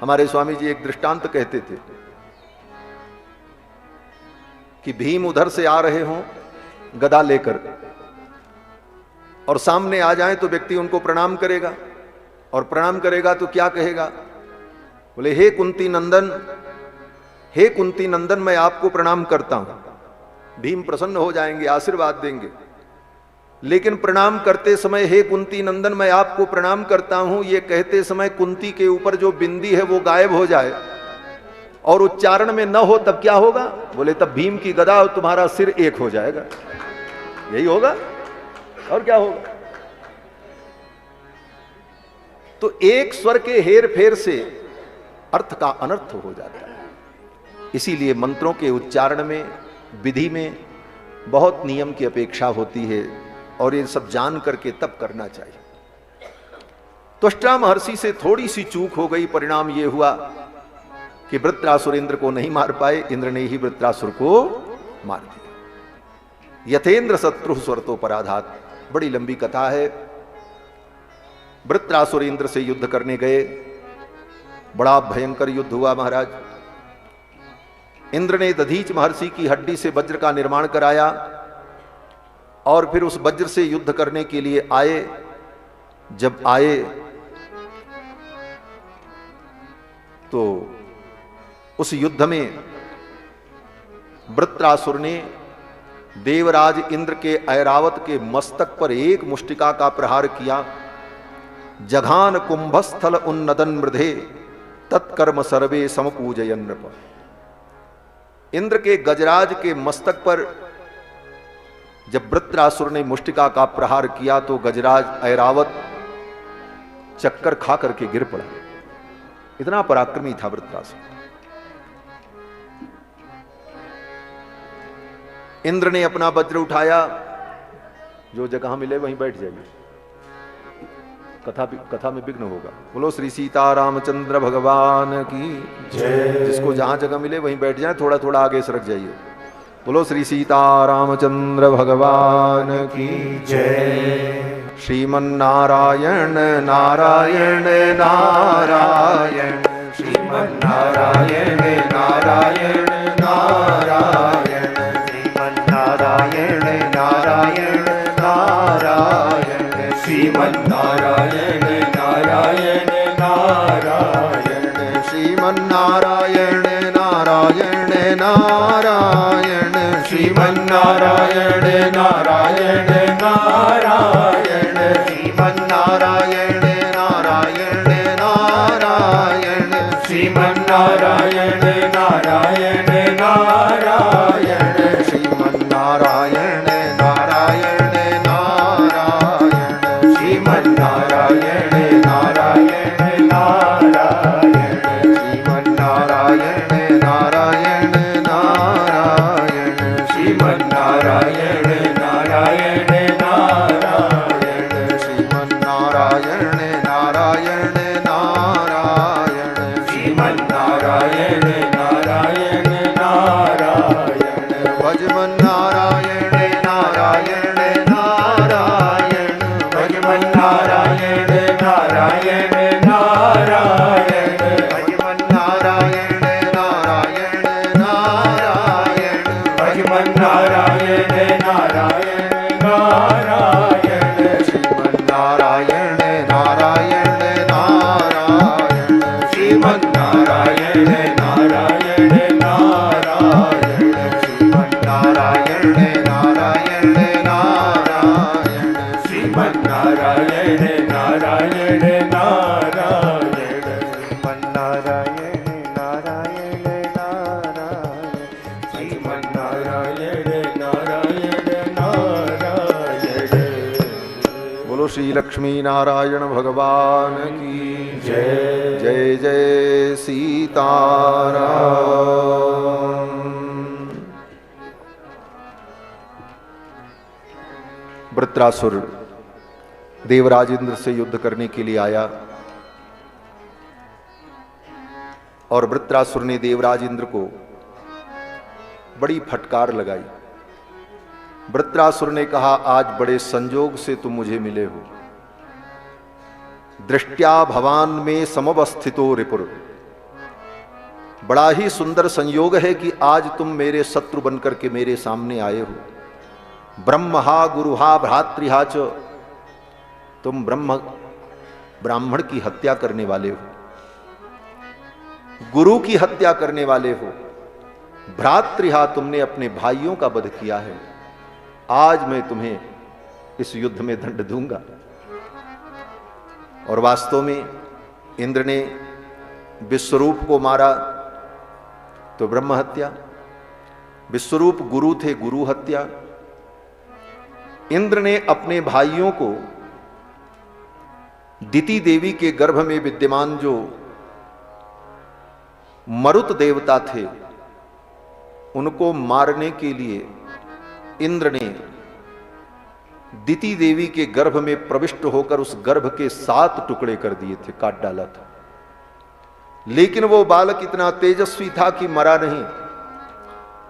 हमारे स्वामी जी एक दृष्टांत कहते थे कि भीम उधर से आ रहे हों गदा लेकर और सामने आ जाए तो व्यक्ति उनको प्रणाम करेगा, और प्रणाम करेगा तो क्या कहेगा? बोले हे कुंती नंदन, हे कुंती नंदन मैं आपको प्रणाम करता हूं। भीम प्रसन्न हो जाएंगे, आशीर्वाद देंगे। लेकिन प्रणाम करते समय हे कुंती नंदन मैं आपको प्रणाम करता हूं, ये कहते समय कुंती के ऊपर जो बिंदी है वो गायब हो जाए और उच्चारण में न हो, तब क्या होगा? बोले तब भीम की गदा और तुम्हारा सिर एक हो जाएगा। यही होगा और क्या होगा? तो एक स्वर के हेर फेर से अर्थ का अनर्थ हो जाता है। इसीलिए मंत्रों के उच्चारण में, विधि में बहुत नियम की अपेक्षा होती है और ये सब जान करके तब करना चाहिए। त्वष्टा महर्षि से थोड़ी सी चूक हो गई, परिणाम ये हुआ कि वृत्रासुर इंद्र को नहीं मार पाए, इंद्र ने ही वृत्रासुर को मार दिया। यथेंद्र शत्रु स्वरतो पराधात, बड़ी लंबी कथा है। वृत्रासुर इंद्र से युद्ध करने गए, बड़ा भयंकर युद्ध हुआ महाराज। इंद्र ने दधीच महर्षि की हड्डी से वज्र का निर्माण कराया और फिर उस वज्र से युद्ध करने के लिए आए। जब आए तो उस युद्ध में वृत्रासुर ने देवराज इंद्र के ऐरावत के मस्तक पर एक मुष्टिका का प्रहार किया। जघान कुंभस्थल उन्नदन मृधे तत्कर्म सर्वे समपूजयन नृप। इंद्र के गजराज के मस्तक पर जब वृत्रासुर ने मुष्टिका का प्रहार किया तो गजराज ऐरावत चक्कर खा करके गिर पड़ा। इतना पराक्रमी था वृत्रासुर। इंद्र ने अपना वज्र उठाया, जो जगह मिले वहीं बैठ जाइए, कथा में विघ्न होगा। बोलो श्री सीता रामचंद्र भगवान की जय। जिसको जहां जगह मिले वहीं बैठ जाए, थोड़ा थोड़ा आगे सरक जाइए। बोलो श्री सीता रामचंद्र भगवान की जय। श्रीमन्नारायण नारायण नारायण, श्रीमन्नारायण नारायण नारायण, श्रीमन्नारायण नारायण नारायण, श्रीमन्नारायण नारायण नारायण, श्रीमन्नारायण नारायण नारायण, श्रीमन्नारायण नारायण नारायण, श्रीमन्नारायण नारायण नारायण, श्रीमन्नारायण नारायण नारायण, श्रीमन्नारायण नारायण नारायण, श्रीमन्नारायण नारायण नारायण, श्रीमन्नारायण नारायण नारायण, श्रीमन्नारायण नारायण नारायण, श्रीमन्नारायण नारायण नारायण, श्रीमन्नारायण नारायण नारायण, भजमन्नारायण नारायण नारायण, भजमन्नारायण नारायण नारायण, भजमन्नारायण नारायण नारायण, भजमन्नारायण नारायण नारायण, श्रीमन्नारायण नारायण नारायण, श्रीमन्नारायण नारायण नारायण, श्रीमन्नारायण नारायण नारायण, श्रीमन्नारायण नारायण नारायण, श्रीमन्नारायण नारायण नारायण, श्रीमन्नारायण नारायण नारायण। बोलो श्री लक्ष्मी नारायण भगवान की जय। जय जय सीताराम। वृत्रासुर देवराज इंद्र से युद्ध करने के लिए आया और वृत्रासुर ने देवराज इंद्र को बड़ी फटकार लगाई। वृत्रासुर ने कहा, आज बड़े संजोग से तुम मुझे मिले हो। दृष्टया भवान में समवस्थितो रिपुर, बड़ा ही सुंदर संयोग है कि आज तुम मेरे शत्रु बनकर के मेरे सामने आए हो। ब्रह्महा गुरुहा भ्रातृहा च, तुम ब्राह्मण की हत्या करने वाले हो, गुरु की हत्या करने वाले हो, भ्रातृहा तुमने अपने भाइयों का वध किया है। आज मैं तुम्हें इस युद्ध में दंड दूंगा। और वास्तव में इंद्र ने विश्वरूप को मारा तो ब्रह्म हत्या, विश्वरूप गुरु थे, गुरु हत्या। इंद्र ने अपने भाइयों को दिति देवी के गर्भ में विद्यमान जो मरुत देवता थे उनको मारने के लिए इंद्र ने दिति देवी के गर्भ में प्रविष्ट होकर उस गर्भ के 7 टुकड़े कर दिए थे, काट डाला था। लेकिन वो बालक इतना तेजस्वी था कि मरा नहीं।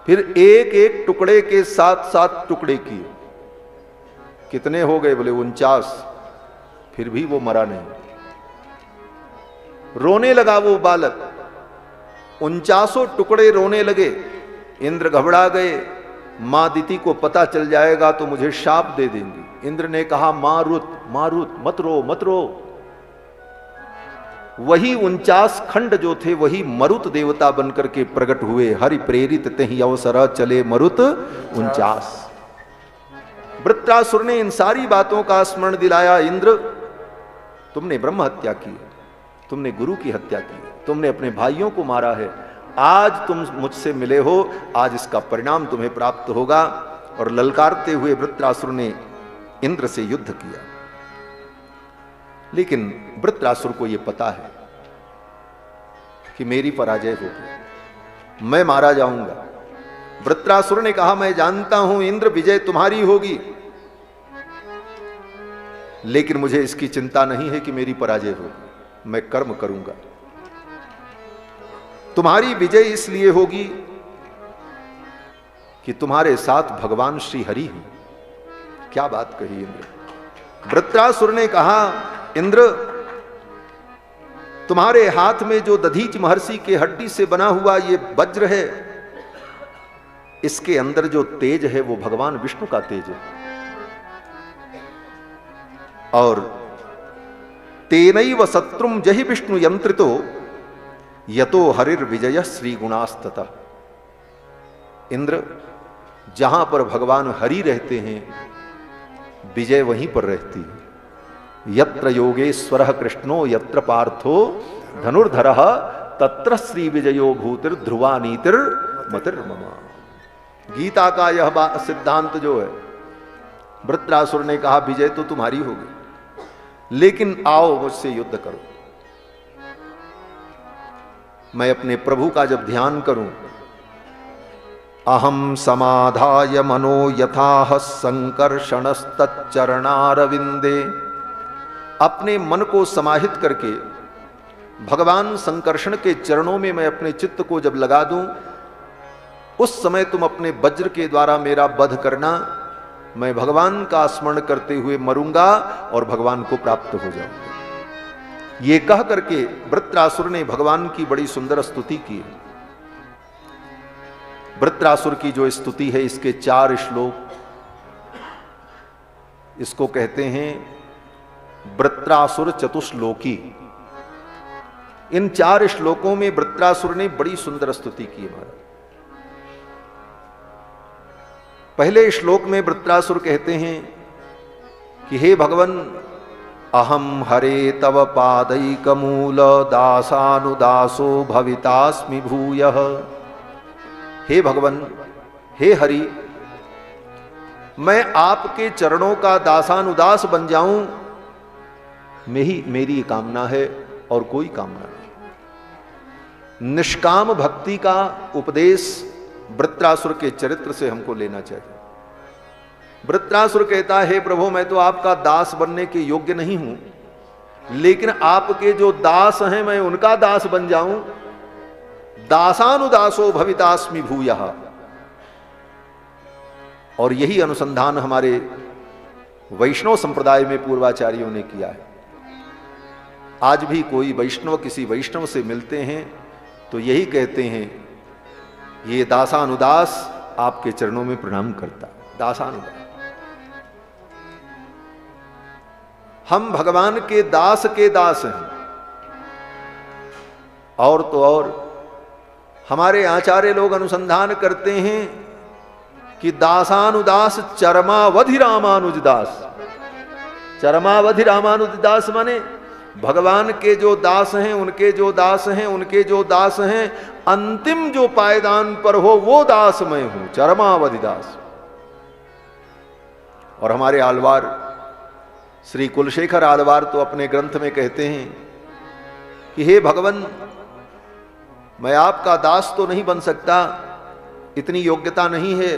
फिर एक एक टुकड़े के 7 टुकड़े किए। कितने हो गए? बोले 49। फिर भी वो मरा नहीं। रोने लगा वो बालक, 49 टुकड़े रोने लगे। इंद्र घबरा गए, मां दिति को पता चल जाएगा तो मुझे शाप दे देंगी। इंद्र ने कहा, मारुत मत रो मत रो। वही 49 खंड जो थे वही मरुत देवता बनकर के प्रकट हुए। हरि प्रेरित तहि अवसर चले मरुत 49। वृत्रासुर ने इन सारी बातों का स्मरण दिलाया, इंद्र तुमने ब्रह्म हत्या की, तुमने गुरु की हत्या की, तुमने अपने भाइयों को मारा है। आज तुम मुझसे मिले हो, आज इसका परिणाम तुम्हें प्राप्त होगा। और ललकारते हुए वृत्रासुर ने इंद्र से युद्ध किया। लेकिन वृत्रासुर को यह पता है कि मेरी पराजय होगी, मैं मारा जाऊंगा। वृत्रासुर ने कहा, मैं जानता हूं इंद्र विजय तुम्हारी होगी, लेकिन मुझे इसकी चिंता नहीं है कि मेरी पराजय होगी। मैं कर्म करूंगा। तुम्हारी विजय इसलिए होगी कि तुम्हारे साथ भगवान श्री हरि हैं। क्या बात कही इंद्र। वृत्रासुर ने कहा, इंद्र तुम्हारे हाथ में जो दधीच महर्षि के हड्डी से बना हुआ ये वज्र है, इसके अंदर जो तेज है वो भगवान विष्णु का तेज है। और तेनैव शत्रुम जहि विष्णु यंत्रितो यतो हरिर विजय श्री गुणास्ततः। इंद्र जहां पर भगवान हरि रहते हैं विजय वहीं पर रहती है। यत्र योगेश्वरः कृष्णो यत्र पार्थो धनुर्धरः तत्र श्री विजयो भूतिर ध्रुवा नीतिर मतिर्ममा। गीता का यह सिद्धांत जो है, वृत्रासुर ने कहा विजय तो तुम्हारी होगी, लेकिन आओ मुझसे युद्ध करो। मैं अपने प्रभु का जब ध्यान करूं, अहम समाधाय मनो यथाह संकर्षणस्तच्चरणारविंदे, अपने मन को समाहित करके भगवान संकर्षण के चरणों में मैं अपने चित्त को जब लगा दूं, उस समय तुम अपने वज्र के द्वारा मेरा वध करना। मैं भगवान का स्मरण करते हुए मरूंगा और भगवान को प्राप्त हो जाऊंगा। ये कह करके वृत्रासुर ने भगवान की बड़ी सुंदर स्तुति की। वृत्रासुर की जो स्तुति है, इसके 4 श्लोक, इसको कहते हैं वृत्रासुर चतुश्लोकी। इन 4 श्लोकों में वृत्रासुर ने बड़ी सुंदर स्तुति की है। पहले श्लोक में वृत्रासुर कहते हैं कि हे भगवन, अहम हरे तव पादैकमूल दासानुदासो भवितास्मि भूयः। हे भगवन, हे हरि, मैं आपके चरणों का दासानुदास बन जाऊं, मेरी कामना है और कोई कामना नहीं। निष्काम भक्ति का उपदेश वृत्रासुर के चरित्र से हमको लेना चाहिए। वृत्रासुर कहता है, हे प्रभु, मैं तो आपका दास बनने के योग्य नहीं हूं, लेकिन आपके जो दास हैं मैं उनका दास बन जाऊं। दासानुदासो भवितास्मि भूयः। और यही अनुसंधान हमारे वैष्णव संप्रदाय में पूर्वाचार्यों ने किया है। आज भी कोई वैष्णव किसी वैष्णव से मिलते हैं तो यही कहते हैं, ये दासानुदास आपके चरणों में प्रणाम करता। दासानुदास, हम भगवान के दास हैं। और तो और हमारे आचार्य लोग अनुसंधान करते हैं कि दासानुदास चरमावधि रामानुजदास। चरमावधि रामानुजदास माने भगवान के जो दास हैं, उनके जो दास हैं, उनके जो दास हैं, अंतिम जो पायदान पर हो वो दास मैं हूं, चरमावधि दास। और हमारे आलवार श्री कुलशेखर आलवार तो अपने ग्रंथ में कहते हैं कि हे भगवान, मैं आपका दास तो नहीं बन सकता, इतनी योग्यता नहीं है,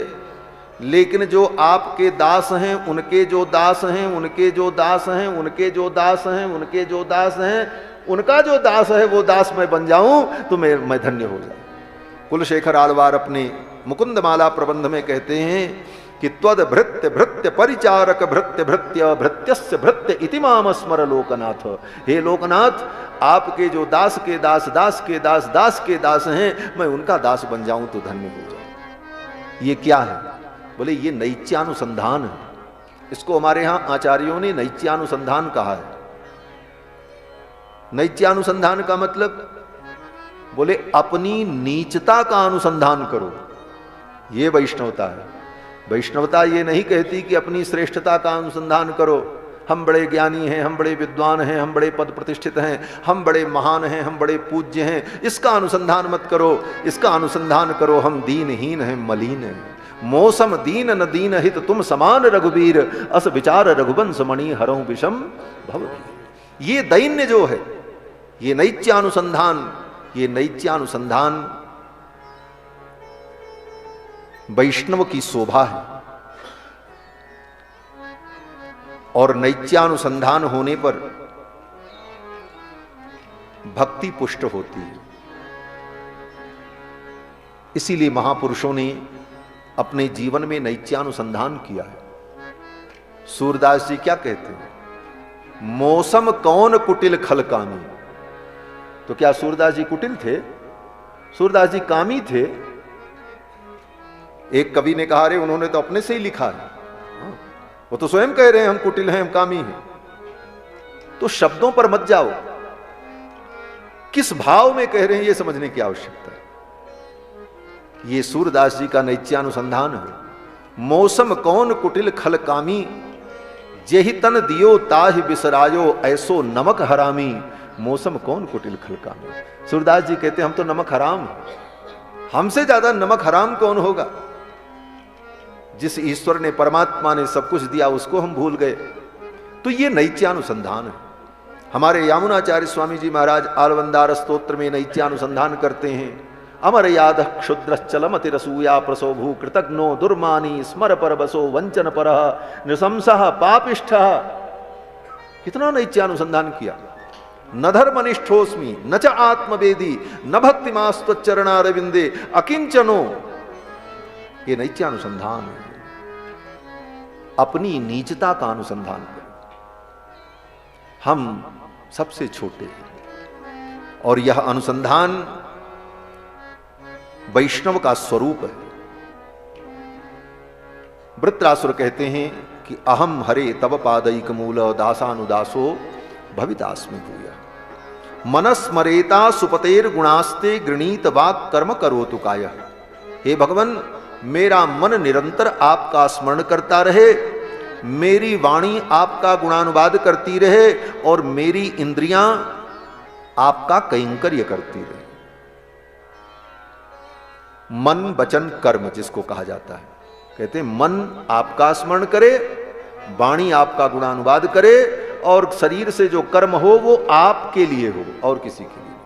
लेकिन जो आपके दास हैं, उनके जो दास हैं, उनके जो दास हैं, उनके जो दास हैं, उनके जो दास हैं, उनका जो दास है वो दास मैं बन जाऊं तो मैं धन्य हो जाऊं। कुलशेखर आलवार अपने मुकुंदमाला प्रबंध में कहते हैं कि त्वद भृत्य भृत्य परिचारक भृत्य भृत्य भृत्यस्य भृत्य इति माम स्मर लोकनाथ। हे लोकनाथ, आपके जो दास के दास, दास के दास, दास के दास हैं, मैं उनका दास बन जाऊं तो धन्य हो जाऊं। ये क्या है? बोले ये नैत्यानुसंधान है। इसको हमारे यहां आचार्यों ने नैत्यानुसंधान कहा है। नैत्यानुसंधान का मतलब, बोले अपनी नीचता का अनुसंधान करो, ये वैष्णवता है। वैष्णवता ये नहीं कहती कि अपनी श्रेष्ठता का अनुसंधान करो, हम बड़े ज्ञानी हैं, हम बड़े विद्वान हैं, हम बड़े पद प्रतिष्ठित हैं, हम बड़े महान हैं, हम बड़े पूज्य हैं, इसका अनुसंधान मत करो। इसका अनुसंधान करो, हम दीनहीन हैं, मलिन हैं। मौसम दीन न दीन हित तुम समान रघुबीर, अस विचार रघुवंश मणि हरहु विषम भव। ये दैन्य जो है, ये नैत्यानुसंधान, ये नैत्यानुसंधान वैष्णव की शोभा है। और नैत्यानुसंधान होने पर भक्ति पुष्ट होती है। इसीलिए महापुरुषों ने अपने जीवन में नैत्यानुसंधान किया है। सूरदास जी क्या कहते हैं? मौसम कौन कुटिल खल कामी। तो क्या सूरदास जी कुटिल थे? सूरदास जी कामी थे। एक कवि ने कहा, रे उन्होंने तो अपने से ही लिखा है, वो तो स्वयं कह रहे हैं हम कुटिल हैं, हम कामी हैं। तो शब्दों पर मत जाओ, किस भाव में कह रहे हैं ये समझने की आवश्यकता है। ये सूरदास जी का नैत्यानुसंधान है। मौसम कौन कुटिल खल कामी, जेहि तन दियो ताहि बिसरायो, ऐसो नमक हरामी। मौसम कौन कुटिल खल कामी। सूरदास जी कहते हैं हम तो नमक हराम, हमसे ज्यादा नमक हराम कौन होगा। जिस ईश्वर ने, परमात्मा ने सब कुछ दिया, उसको हम भूल गए। तो ये नैत्यानुसंधान है। हमारे यामुनाचार्य स्वामी जी महाराज आलवंदार स्तोत्र में नैत्यानुसंधान करते हैं। अमर याद क्षुद्रश्चलमति रसूया प्रसो भू कृतज्ञो दुर्मानी स्मर पर बसो वंचन पर नृशंसः पापिष्ठ। कितना नैत्यानुसंधान किया। न धर्मनिष्ठोस्मि न च आत्मवेदी न भक्तिमास्त्वच्चरणारविंदे अकिंचनो। ये नैत्यानुसंधान है। अपनी नीचता का अनुसंधान करें। हम सबसे छोटे हैं और यह अनुसंधान वैष्णव का स्वरूप है। वृत्रासुर कहते हैं कि अहम हरे तव पादैक मूल दासानुदासो भवितास्मि भूया। मनस्मरेता सुपतेर गुणास्ते गृणीत वाक् कर्म करोतु कायः। हे भगवान, मेरा मन निरंतर आपका स्मरण करता रहे, मेरी वाणी आपका गुणानुवाद करती रहे और मेरी इंद्रियां आपका कैंकर्य करती रहे। मन वचन कर्म जिसको कहा जाता है, कहते हैं मन आपका स्मरण करे, वाणी आपका गुणानुवाद करे और शरीर से जो कर्म हो वो आपके लिए हो और किसी के लिए।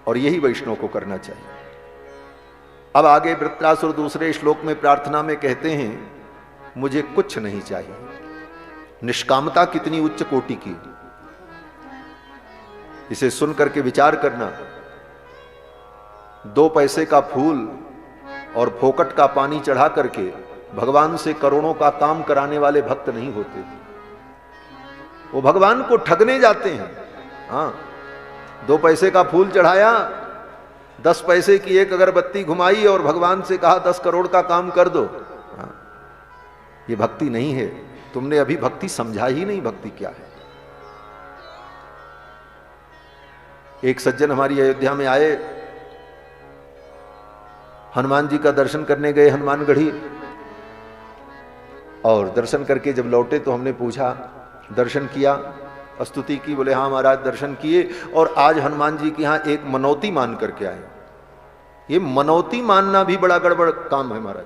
और यही वैष्णव को करना चाहिए। अब आगे वृत्रासुर दूसरे श्लोक में प्रार्थना में कहते हैं, मुझे कुछ नहीं चाहिए। निष्कामता कितनी उच्च कोटि की। इसे सुन करके विचार करना। 2 पैसे का फूल और फोकट का पानी चढ़ा करके भगवान से करोड़ों का काम कराने वाले भक्त नहीं होते। वो भगवान को ठगने जाते हैं। हाँ, 2 पैसे का फूल चढ़ाया, 10 पैसे की एक अगरबत्ती घुमाई और भगवान से कहा 10 करोड़ का काम कर दो। हाँ, ये भक्ति नहीं है। तुमने अभी भक्ति समझा ही नहीं, भक्ति क्या है। एक सज्जन हमारी अयोध्या में आए, हनुमान जी का दर्शन करने गए हनुमानगढ़ी, और दर्शन करके जब लौटे तो हमने पूछा, दर्शन किया, स्तुति की, बोले हाँ महाराज दर्शन किए, और आज हनुमान जी के यहाँ एक मनौती मान करके आए। ये मनौती मानना भी बड़ा गड़बड़ काम है महाराज,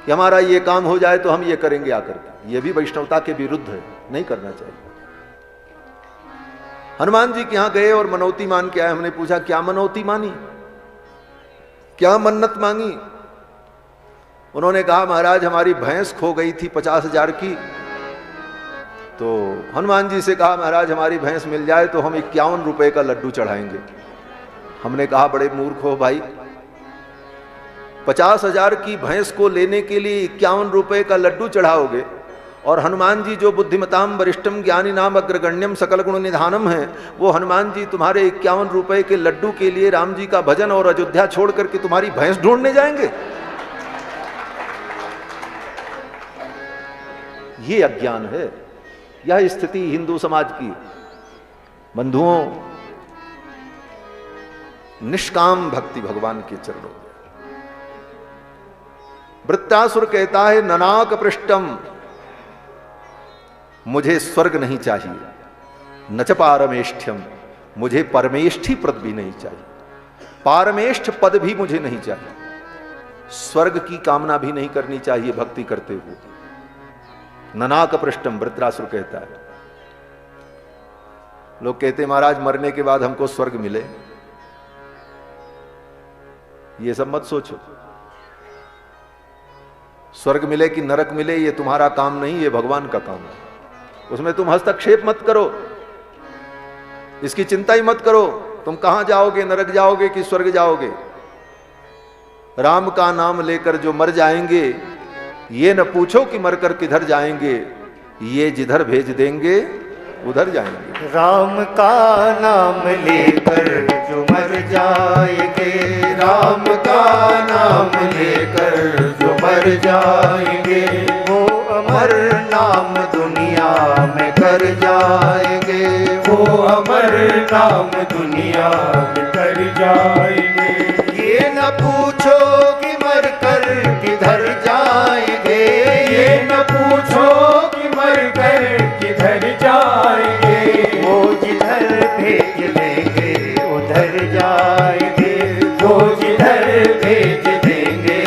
कि हमारा ये काम हो जाए तो हम ये करेंगे आकर के। ये भी वैष्णवता के विरुद्ध है, नहीं करना चाहिए। हनुमान जी के यहाँ गए और मनौती मान के आए। हमने पूछा क्या मनौती मानी, क्या मन्नत मांगी? उन्होंने कहा महाराज हमारी भैंस खो गई थी 50,000 की, तो हनुमान जी से कहा महाराज हमारी भैंस मिल जाए तो हम 51 रुपए का लड्डू चढ़ाएंगे। हमने कहा बड़े मूर्ख हो भाई, 50,000 की भैंस को लेने के लिए 51 रुपए का लड्डू चढ़ाओगे, और हनुमान जी जो बुद्धिमताम वरिष्ठम ज्ञानी नाम अग्रगण्यम सकल गुण निधानम है, वो हनुमान जी तुम्हारे 51 रुपए के लड्डू के लिए राम जी का भजन और अयोध्या छोड़ करके तुम्हारी भैंस ढूंढने जाएंगे? ये अज्ञान है। यह स्थिति हिंदू समाज की। बंधुओं, निष्काम भक्ति भगवान के चरणों में। वृत्तासुर कहता है ननाक पृष्ठम, मुझे स्वर्ग नहीं चाहिए, न च पारमेष्ठ्यम, मुझे परमेष्ठी पद भी नहीं चाहिए, पारमेष्ठ पद भी मुझे नहीं चाहिए, स्वर्ग की कामना भी नहीं करनी चाहिए भक्ति करते हुए। ननाक पृष्ठम, वृत्रासुर कहता है। लोग कहते महाराज मरने के बाद हमको स्वर्ग मिले, ये सब मत सोचो। स्वर्ग मिले कि नरक मिले ये तुम्हारा काम नहीं, ये भगवान का काम है। उसमें तुम हस्तक्षेप मत करो, इसकी चिंता ही मत करो। तुम कहां जाओगे, नरक जाओगे कि स्वर्ग जाओगे? राम का नाम लेकर जो मर जाएंगे, ये न पूछो कि मरकर किधर जाएंगे, ये जिधर भेज देंगे उधर जाएंगे। राम का नाम लेकर जो मर जाएंगे, राम का नाम लेकर जो मर जाएंगे, वो अमर नाम दुनिया में कर जाएंगे, वो अमर नाम दुनिया में कर जाएंगे। ये न पूछो कि मर कर किधर जाएंगे, ये न पूछो कि मर कर किधर जाएंगे, वो जिधर भेज देंगे उधर जाएंगे, वो जिधर भेज देंगे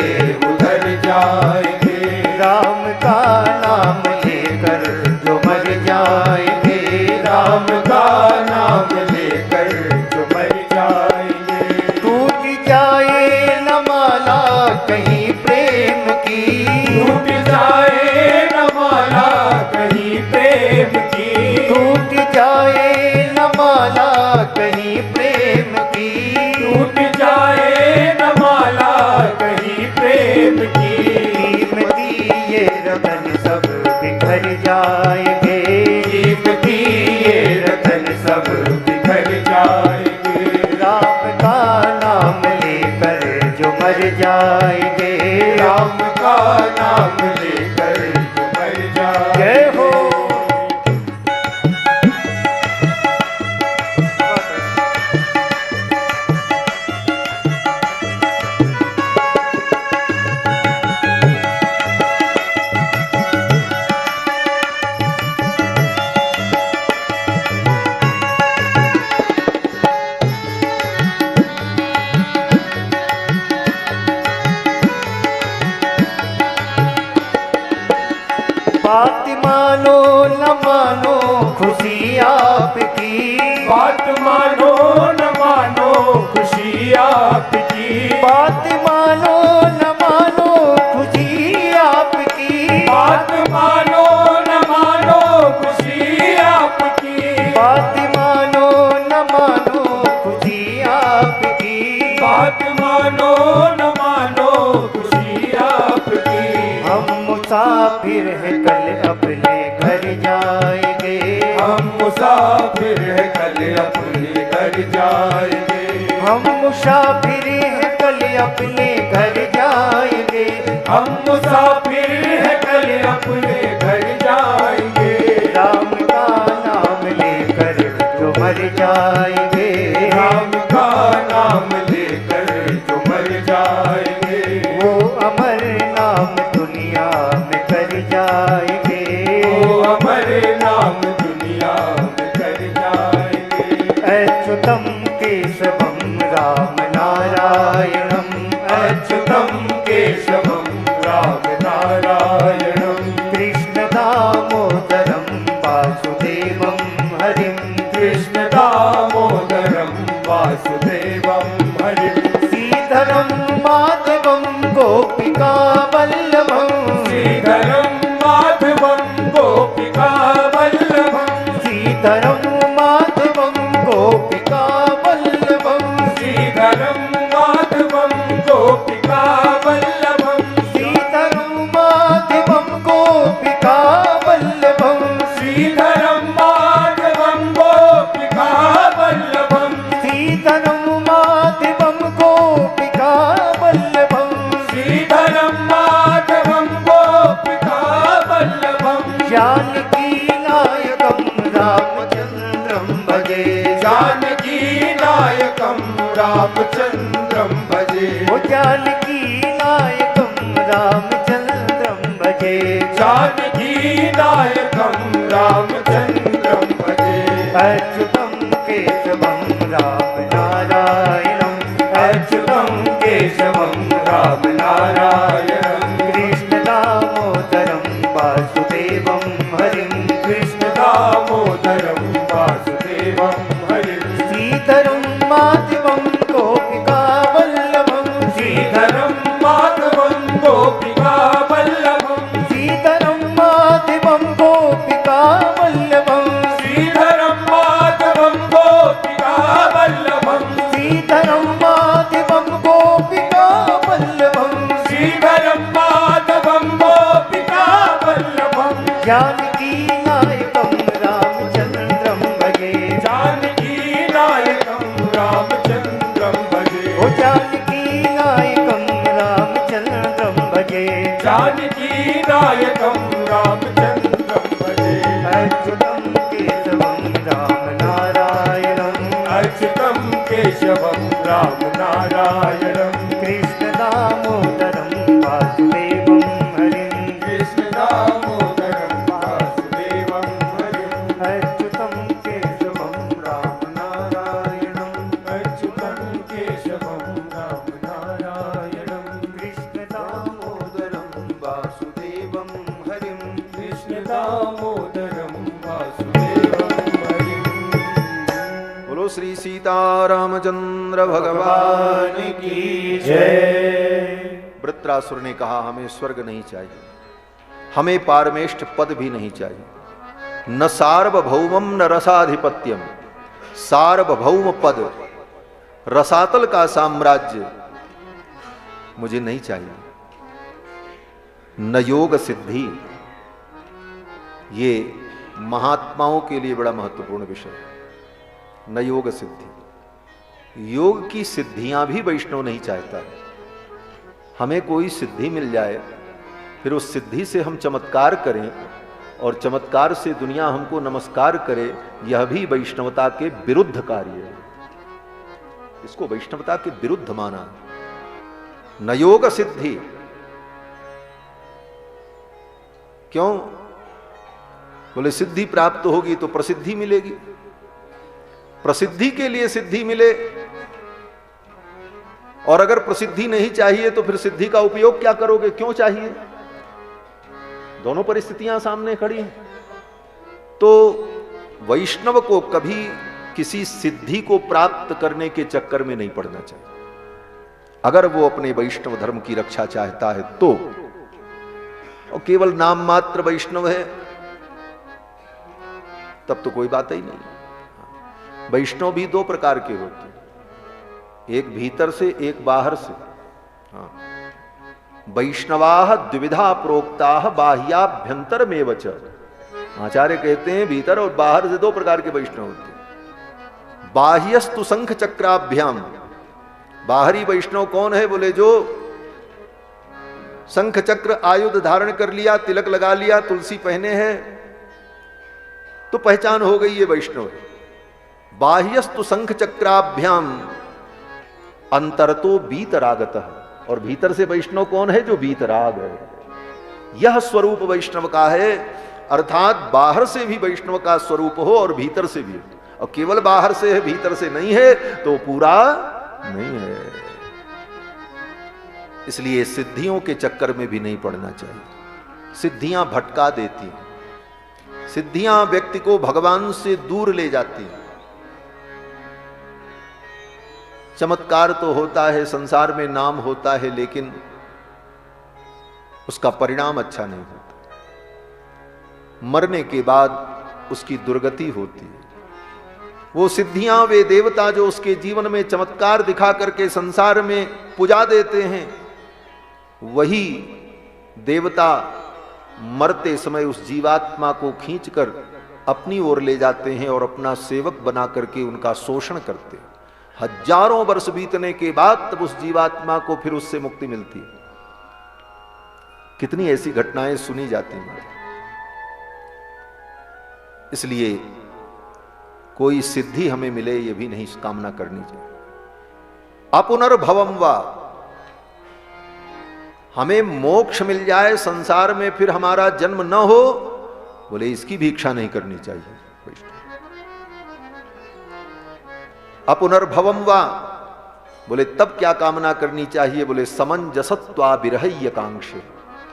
उधर जाएंगे। राम का नाम लेकर जो मर जाएंगे, राम का नाम लेकर जो मर जाएंगे। टूट जाए न माला कहीं प्रेम की, टूट जाए न माला कहीं प्रेम की, टूट जाए न माला कहीं प्रेम की, टूट जाए न माला कहीं प्रेम की। कीमती ये रतन सब बिखर जाएंगे, कीमती ये रतन सब बिखर जाएंगे। राम का नाम लेकर जो मर जाएंगे, राम का नाम लेकर जो मर जाएंगे। जय हो। बात मानो न मानो खुशी आपकी, बात मानो न मानो खुशी आपकी, बात मानो न मानो खुशी आपकी, बात मानो न मानो खुशी आपकी, बात मानो न मानो खुशी आपकी, बात मानो न मानो मुसाफिर हैं कल अपने घर जाएंगे। हम मुसाफिर हैं कल अपने घर जाएंगे। हम मुसाफिर हैं कल अपने घर जाएंगे। हम मुसाफिर हैं कल अपने घर जाएंगे। राम का नाम लेकर जो मर जाएंगे। राम का नाम लेकर जो मर जाएंगे। वो अमर नाम दुनिया में कर जाएंगे। वो अमर नाम दुनिया में कर जाएंगे। अच्युतम केशवम राम नारायणम। अच्युतम केशवम राम नारायणम। कृष्ण दामोदरम वासुदेवम हरिम। कृष्ण दामोदरम वासुदेवम हरिम। श्रीधरम माधवम गोपिका वल्लभम। श्रीधरम माधवम गोपिका वल्लभम। श्रीधरम माधवम गोपिका वल्लभम। श्रीधरम माधवम गोपिका वल्लभम। श्रीधरम माधवम गोपिका वल्लभम। श्रीधरम माधवम गोपिका वल्लभम। श्रीधरम माधवम गोपिका वल्लभम। श्रीधरम माधवम गोपिका वल्लभम। जानकी नायकम रामचंद्रम भजे। जानकी नायकम रामचंद्रम भजे। ओ जानकी नायकम रामचंद्रम भजे। जानकी नायकम रामचंद्रम भजे। अच्युतम केशवम राम नारायणम। अच्युतम केशवम राम नारायणम। कृष्ण दामोदरम वासुदेवम हरिम। कृष्ण दामोदरम वासुदेवम हरिम। श्रीधरम माधवम गोपिका वल्लभम। श्रीधरम माधवम गोपिका वल्लभम। श्रीधरम माधवम गोपिका वल्लभम। श्रीधरम माधवम गोपिका वल्लभम। श्रीधरम माधवम गोपिका वल्लभम। श्रीधरम माधवम गोपिका वल्लभम। जानकी नायकम रामचंद्रम भजे। जानकी नायकम रामचंद्रम भजे। ओ जानकी नायकम रामचंद्रम भजे। जानकी नायकम रामचंद्रम भजे। अच्युतम केशवम राम नारायणम। अच्युतम केशवम राम नारायणम। कृष्ण दामोदरम वासुदेवम हरिम। कृष्ण दामोदरम वासुदेवम हरिम। अच्युतम केशवम राम नारायणम। अच्युतम केशवम राम नारायणम। कृष्ण दामोदरम वासुदेवम हरिम। कृष्ण दामोदरम वासुदेवम हरिम। बोलो श्री सीतारामचंद्र भगवान की जय। वृत्रासुर ने कहा हमें स्वर्ग नहीं चाहिए, हमें पारमेष्ठ पद भी नहीं चाहिए, न सार्वभौमम न रसाधिपत्यम। सार्वभौम पद, रसातल का साम्राज्य मुझे नहीं चाहिए, न योग सिद्धि। ये महात्माओं के लिए बड़ा महत्वपूर्ण विषय है, न योग सिद्धि। योग की सिद्धियां भी वैष्णव नहीं चाहता है। हमें कोई सिद्धि मिल जाए, फिर उस सिद्धि से हम चमत्कार करें और चमत्कार से दुनिया हमको नमस्कार करे, यह भी वैष्णवता के विरुद्ध कार्य है। इसको वैष्णवता के विरुद्ध माना। न योग सिद्धि। क्यों? बोले सिद्धि प्राप्त होगी तो प्रसिद्धि मिलेगी। प्रसिद्धि के लिए सिद्धि मिले, और अगर प्रसिद्धि नहीं चाहिए तो फिर सिद्धि का उपयोग क्या करोगे? क्यों चाहिए? दोनों परिस्थितियां सामने खड़ी हैं। तो वैष्णव को कभी किसी सिद्धि को प्राप्त करने के चक्कर में नहीं पड़ना चाहिए। अगर वो अपने वैष्णव धर्म की रक्षा चाहता है तो, और केवल नाम मात्र वैष्णव है तब तो कोई बात ही नहीं। वैष्णव भी दो प्रकार के होते हैं, एक भीतर से, एक बाहर से। हाँ, वैष्णवाः द्विविधा प्रोक्ताः बाह्याभ्यंतरमेव च। आचार्य कहते हैं भीतर और बाहर से दो प्रकार के वैष्णव होते हैं। बाह्यस्तु शंख चक्राभ्याम, बाहरी वैष्णव कौन है? बोले जो शंख चक्र आयुध धारण कर लिया, तिलक लगा लिया, तुलसी पहने हैं तो पहचान हो गई ये वैष्णव है। बाह्यस्तु शंख चक्राभ्याम अंतरतो बीतरागतः, और भीतर से वैष्णव कौन है? जो बीतराग है। यह स्वरूप वैष्णव का है, अर्थात बाहर से भी वैष्णव का स्वरूप हो और भीतर से भी। और केवल बाहर से है भीतर से नहीं है तो पूरा नहीं है। इसलिए सिद्धियों के चक्कर में भी नहीं पड़ना चाहिए। सिद्धियां भटका देती हैं, सिद्धियां व्यक्ति को भगवान से दूर ले जाती हैं। चमत्कार तो होता है, संसार में नाम होता है, लेकिन उसका परिणाम अच्छा नहीं होता। मरने के बाद उसकी दुर्गति होती है। वो सिद्धियां, वे देवता जो उसके जीवन में चमत्कार दिखा करके संसार में पुजा देते हैं, वही देवता मरते समय उस जीवात्मा को खींचकर अपनी ओर ले जाते हैं और अपना सेवक बना करके उनका शोषण करते हैं। हजारों वर्ष बीतने के बाद तब उस जीवात्मा को फिर उससे मुक्ति मिलती है। कितनी ऐसी घटनाएं सुनी जाती हैं। इसलिए कोई सिद्धि हमें मिले ये भी नहीं कामना करनी चाहिए। अपुनर्भवम वा, हमें मोक्ष मिल जाए संसार में फिर हमारा जन्म न हो, बोले इसकी भी इच्छा नहीं करनी चाहिए। अपुनर्भवम वा, बोले तब क्या कामना करनी चाहिए? बोले समंजसत्वा विरहय्य कांक्षे।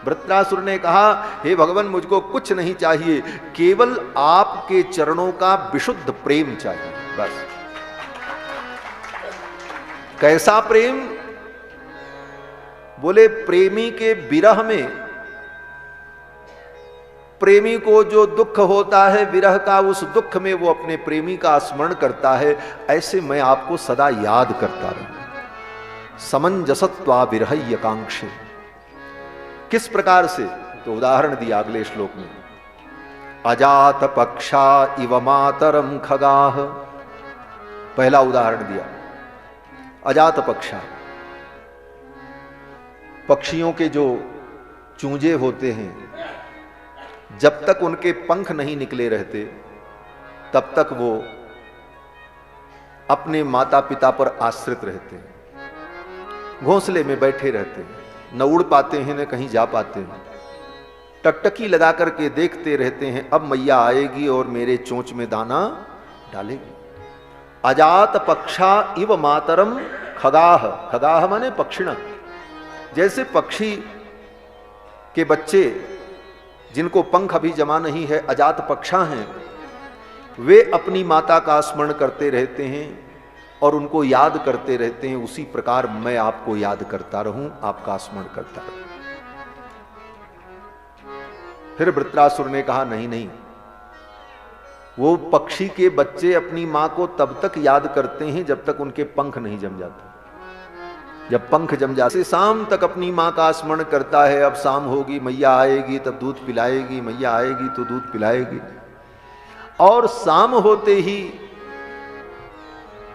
वृत्रासुर ने कहा, हे भगवान मुझको कुछ नहीं चाहिए, केवल आपके चरणों का विशुद्ध प्रेम चाहिए, बस। कैसा प्रेम? बोले प्रेमी के विरह में, प्रेमी को जो दुख होता है विरह का, उस दुख में वो अपने प्रेमी का स्मरण करता है। ऐसे मैं आपको सदा याद करता रहूं। समंजसत्वा विरहय्य कांक्षे। किस प्रकार से? तो उदाहरण दिया अगले श्लोक में। अजात पक्षा इव मातरम खगाह। पहला उदाहरण दिया अजात पक्षा। पक्षियों के जो चूजे होते हैं, जब तक उनके पंख नहीं निकले रहते तब तक वो अपने माता पिता पर आश्रित रहते हैं, घोंसले में बैठे रहते हैं, न उड़ पाते हैं न कहीं जा पाते हैं। टकटकी लगा करके देखते रहते हैं, अब मैया आएगी और मेरे चोंच में दाना डालेगी। अजात पक्षा इव मातरम खगाह। खगाह माने पक्षिण। जैसे पक्षी के बच्चे जिनको पंख अभी जमा नहीं है, अजात पक्षा हैं, वे अपनी माता का स्मरण करते रहते हैं और उनको याद करते रहते हैं। उसी प्रकार मैं आपको याद करता रहूं, आपका स्मरण करता रहूं। फिर वृत्रासुर ने कहा, नहीं नहीं, वो पक्षी के बच्चे अपनी मां को तब तक याद करते हैं जब तक उनके पंख नहीं जम जाते। जब पंख जम जाते, शाम तक अपनी मां का स्मरण करता है। अब शाम होगी, मैया आएगी तब दूध पिलाएगी, मैया आएगी तो दूध पिलाएगी। और शाम होते ही,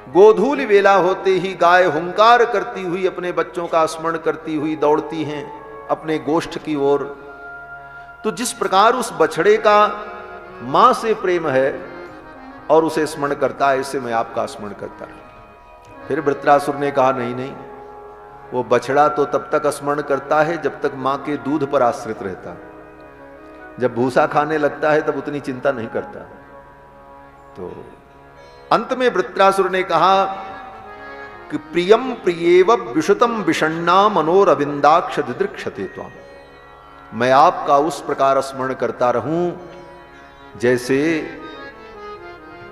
गोधूली वेला होते ही गाय हुंकार करती हुई अपने बच्चों का स्मरण करती हुई दौड़ती हैं अपने गोष्ठ की ओर। तो जिस प्रकार उस बछड़े का मां से प्रेम है और उसे स्मरण करता है, ऐसे मैं आपका स्मरण करता हूं। फिर वृत्रासुर ने कहा, नहीं नहीं, वो बछड़ा तो तब तक स्मरण करता है जब तक मां के दूध पर आश्रित रहता है। जब भूसा खाने लगता है तब उतनी चिंता नहीं करता। तो अंत में वृत्रासुर ने कहा कि प्रियम प्रियेव विषुतम विषण्णा मनोरविंदाक्ष दिदृक्षते त्वाम। मैं आपका उस प्रकार स्मरण करता रहूं जैसे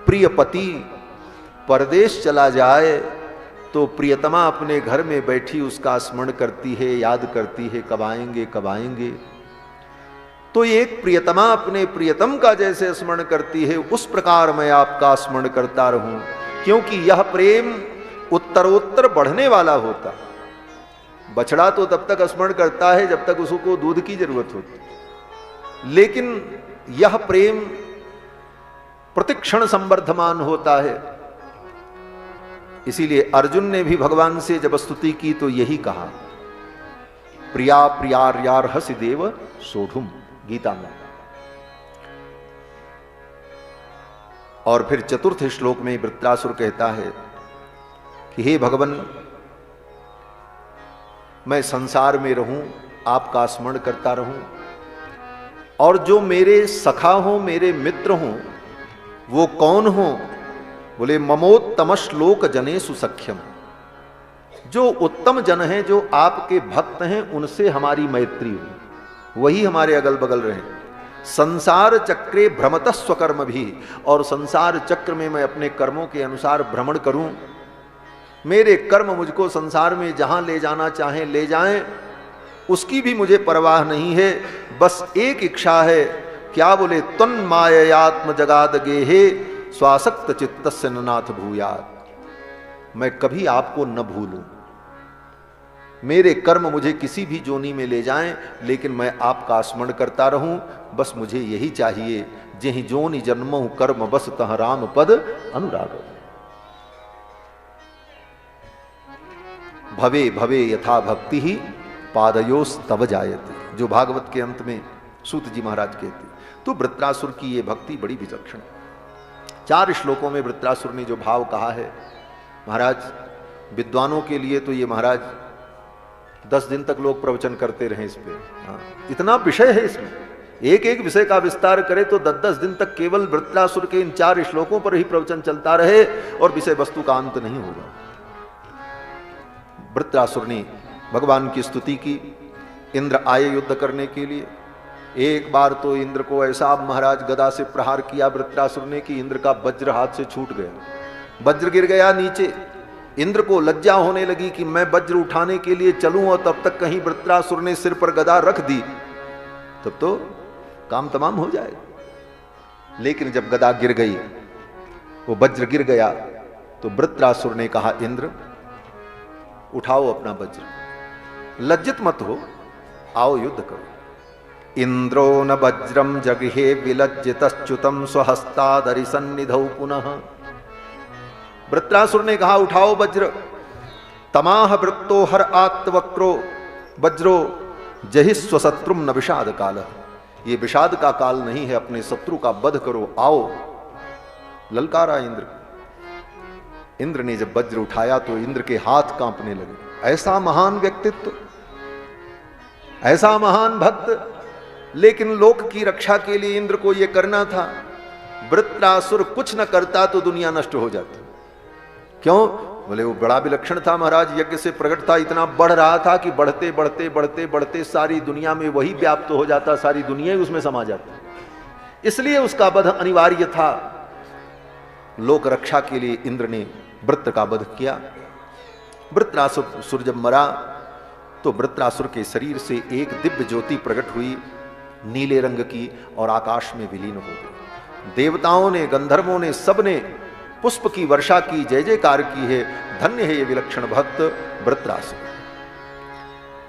प्रिय पति परदेश चला जाए तो प्रियतमा अपने घर में बैठी उसका स्मरण करती है, याद करती है, कब आएंगे कब आएंगे। तो एक प्रियतमा अपने प्रियतम का जैसे स्मरण करती है, उस प्रकार मैं आपका स्मरण करता रहूं, क्योंकि यह प्रेम उत्तरोत्तर बढ़ने वाला होता। बछड़ा तो तब तक स्मरण करता है जब तक उसको दूध की जरूरत होती, लेकिन यह प्रेम प्रतिक्षण संवर्धमान होता है। इसीलिए अर्जुन ने भी भगवान से जब स्तुति की तो यही कहा, प्रिया प्रियार्यार्हसि देव सोढ़ुम, गीता में। और फिर चतुर्थ श्लोक में वृत्रासुर कहता है कि हे भगवान, मैं संसार में रहूं, आपका स्मरण करता रहूं, और जो मेरे सखा हो, मेरे मित्र हों, वो कौन हो? बोले ममोत्तम श्लोक जनेषु सख्यम, जो उत्तम जन हैं, जो आपके भक्त हैं, उनसे हमारी मैत्री हो, वही हमारे अगल बगल रहे। संसार चक्रे भ्रमतः स्वकर्म भी, और संसार चक्र में मैं अपने कर्मों के अनुसार भ्रमण करूं, मेरे कर्म मुझको संसार में जहां ले जाना चाहें ले जाएं, उसकी भी मुझे परवाह नहीं है। बस एक इच्छा है, क्या बोले, तन्माययात्म जगाद गेहे स्वासक्त चित्तस्य नाथ भूयात्, मैं कभी आपको न भूलूं, मेरे कर्म मुझे किसी भी जोनी में ले जाएं, लेकिन मैं आपका स्मरण करता रहूं, बस मुझे यही चाहिए। जेहि जोनि जन्महु कर्म बस तह राम पद अनुराग, भवे भवे यथा भक्ति ही पादयोस तब जायते, जो भागवत के अंत में सूत जी महाराज कहते। तो वृत्रासुर की ये भक्ति बड़ी विचक्षण। 4 श्लोकों में वृत्रासुर ने जो भाव कहा है, महाराज विद्वानों के लिए तो ये महाराज 10 दिन तक लोग प्रवचन करते रहे इस पे। हाँ, इतना विषय है इसमें, एक एक विषय का विस्तार करे तो 10-10 दिन तक केवल वृत्रासुर के इन 4 श्लोकों पर ही प्रवचन चलता रहे और विषय वस्तु का अंत नहीं होगा। वृत्रासुर ने भगवान की स्तुति की, इंद्र आए युद्ध करने के लिए। एक बार तो इंद्र को ऐसा महाराज गदा से प्रहार किया वृत्रासुर ने कि इंद्र का वज्र हाथ से छूट गया, वज्र गिर गया नीचे। इंद्र को लज्जा होने लगी कि मैं वज्र उठाने के लिए चलूं, और तब तक कहीं वृत्रासुर ने सिर पर गदा रख दी, तब तो काम तमाम हो जाएगा। लेकिन जब गदा गिर गई, वो वज्र गिर गया, तो वृत्रासुर ने कहा, इंद्र उठाओ अपना वज्र, लज्जित मत हो, आओ युद्ध करो। इंद्रो न वज्रम जगहे विलज्जितश्च्युतम स्वहस्तादरि सन्निधौ पुनः। वृत्रासुर ने कहा, उठाओ वज्र। तमाह वृत्तो हर आत्वक्रो वज्रो जहि स्वशत्रुम न विषाद काल, ये विषाद का काल नहीं है, अपने शत्रु का वध करो, आओ। ललकारा इंद्र। इंद्र ने जब वज्र उठाया तो इंद्र के हाथ कांपने लगे। ऐसा महान व्यक्तित्व, ऐसा महान भक्त, लेकिन लोक की रक्षा के लिए इंद्र को यह करना था। वृत्रासुर कुछ न करता तो दुनिया नष्ट हो जाती। क्यों? बोले वो बड़ा विलक्षण था महाराज, यज्ञ से प्रकट था, इतना बढ़ रहा था कि बढ़ते बढ़ते बढ़ते बढ़ते सारी दुनिया में वही व्याप्त हो जाता, सारी दुनिया ही उसमें समा जाती। इसलिए उसका वध अनिवार्य था। लोक रक्षा के लिए इंद्र ने वृत्र का वध किया। वृत्रासुर जब मरा तो वृत्रासुर के शरीर से एक दिव्य ज्योति प्रकट हुई, नीले रंग की, और आकाश में विलीन हो गई। देवताओं ने, गंधर्वों ने, सबने पुष्प की वर्षा की, जय जयकार की है। धन्य है ये विलक्षण भक्त वृत्रासुर।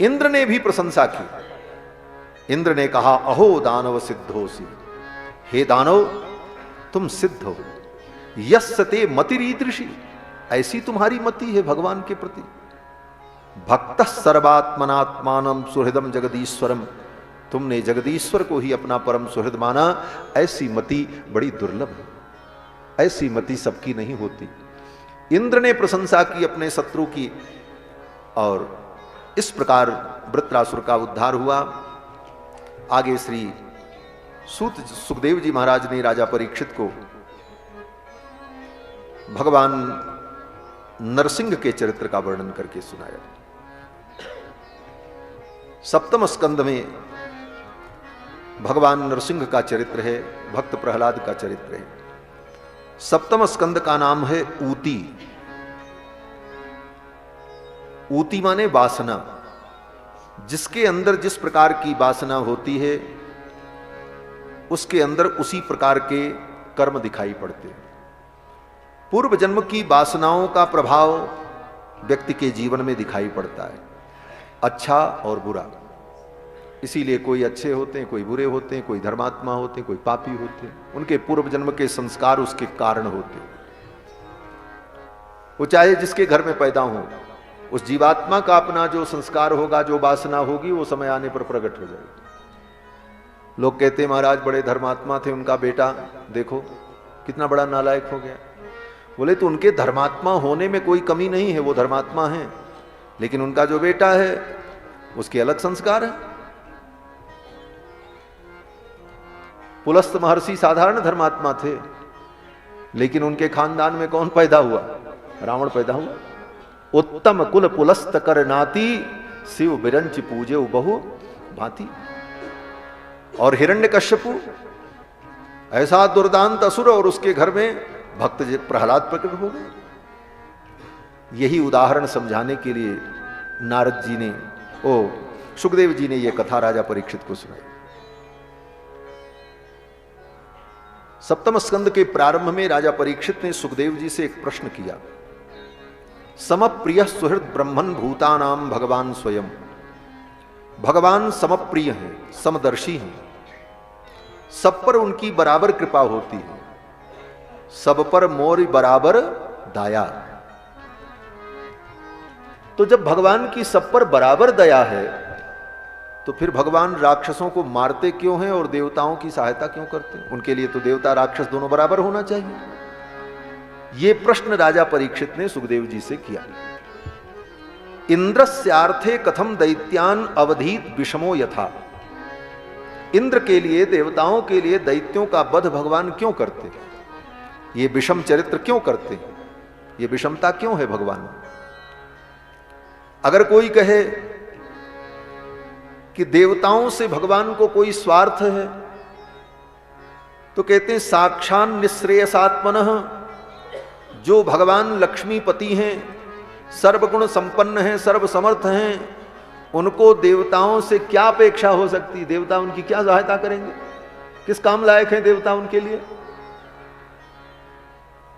इंद्र ने भी प्रशंसा की। इंद्र ने कहा, अहो दानव सिद्धोसि, हे दानव तुम सिद्ध हो। यस्ते मतिरीदृशी, ऐसी तुम्हारी मति है भगवान के प्रति। भक्त सर्वात्मनात्मानम सुहृदम जगदीश्वरम, तुमने जगदीश्वर को ही अपना परम सुहृद माना। ऐसी मति बड़ी दुर्लभ है, ऐसी मति सबकी नहीं होती। इंद्र ने प्रशंसा की अपने शत्रु की, और इस प्रकार वृत्रासुर का उद्धार हुआ। आगे श्री सुखदेव जी महाराज ने राजा परीक्षित को भगवान नरसिंह के चरित्र का वर्णन करके सुनाया। 7वें स्कंद में भगवान नरसिंह का चरित्र है, भक्त प्रहलाद का चरित्र है। 7वें स्कंद का नाम है ऊती। ऊती माने वासना। जिसके अंदर जिस प्रकार की वासना होती है, उसके अंदर उसी प्रकार के कर्म दिखाई पड़ते हैं। पूर्व जन्म की वासनाओं का प्रभाव व्यक्ति के जीवन में दिखाई पड़ता है। अच्छा और बुरा। इसीलिए कोई अच्छे होते हैं, कोई बुरे होते हैं, कोई धर्मात्मा होते हैं, कोई पापी होते हैं। उनके पूर्व जन्म के संस्कार उसके कारण होते हैं। वो चाहे जिसके घर में पैदा हो, उस जीवात्मा का अपना जो संस्कार होगा, जो वासना होगी, वो समय आने पर प्रकट हो जाएगी। लोग कहते हैं महाराज बड़े धर्मात्मा थे, उनका बेटा देखो कितना बड़ा नालायक हो गया। बोले तो उनके धर्मात्मा होने में कोई कमी नहीं है, वो धर्मात्मा है, लेकिन उनका जो बेटा है उसके अलग संस्कार है। पुलस्त महर्षि साधारण धर्मात्मा थे, लेकिन उनके खानदान में कौन पैदा हुआ? रावण पैदा हुआ। उत्तम कुल पुलस्त कर नाती, शिव बिरंच पूजे बहु भांति। और हिरण्यकश्यपु ऐसा दुर्दांत असुर, और उसके घर में भक्त प्रहलाद प्रकट हो गए। यही उदाहरण समझाने के लिए नारद जी ने, सुखदेव जी ने यह कथा राजा परीक्षित को सुनाई। सप्तम स्कंद के प्रारंभ में राजा परीक्षित ने सुखदेव जी से एक प्रश्न किया। समप्रिय सुहृद ब्रह्मन भूतानाम भगवान स्वयं। भगवान समप्रिय हैं, समदर्शी हैं, सब पर उनकी बराबर कृपा होती है, सब पर मोर बराबर दया। तो जब भगवान की सब पर बराबर दया है, तो फिर भगवान राक्षसों को मारते क्यों हैं और देवताओं की सहायता क्यों करते हैं? उनके लिए तो देवता राक्षस दोनों बराबर होना चाहिए। यह प्रश्न राजा परीक्षित ने सुखदेव जी से किया। इंद्रस्यार्थे कथम दैत्यान अवधीत विषमो यथा। इंद्र के लिए, देवताओं के लिए दैत्यों का वध भगवान क्यों करते हैं? ये विषम चरित्र क्यों करते हैं? ये विषमता क्यों है भगवान? अगर कोई कहे कि देवताओं से भगवान को कोई स्वार्थ है, तो कहते हैं साक्षान निःश्रेयसात्मनः, जो भगवान लक्ष्मीपति हैं, सर्वगुण संपन्न हैं, सर्वसमर्थ हैं, उनको देवताओं से क्या अपेक्षा हो सकती? देवता उनकी क्या सहायता करेंगे? किस काम लायक हैं देवता उनके लिए?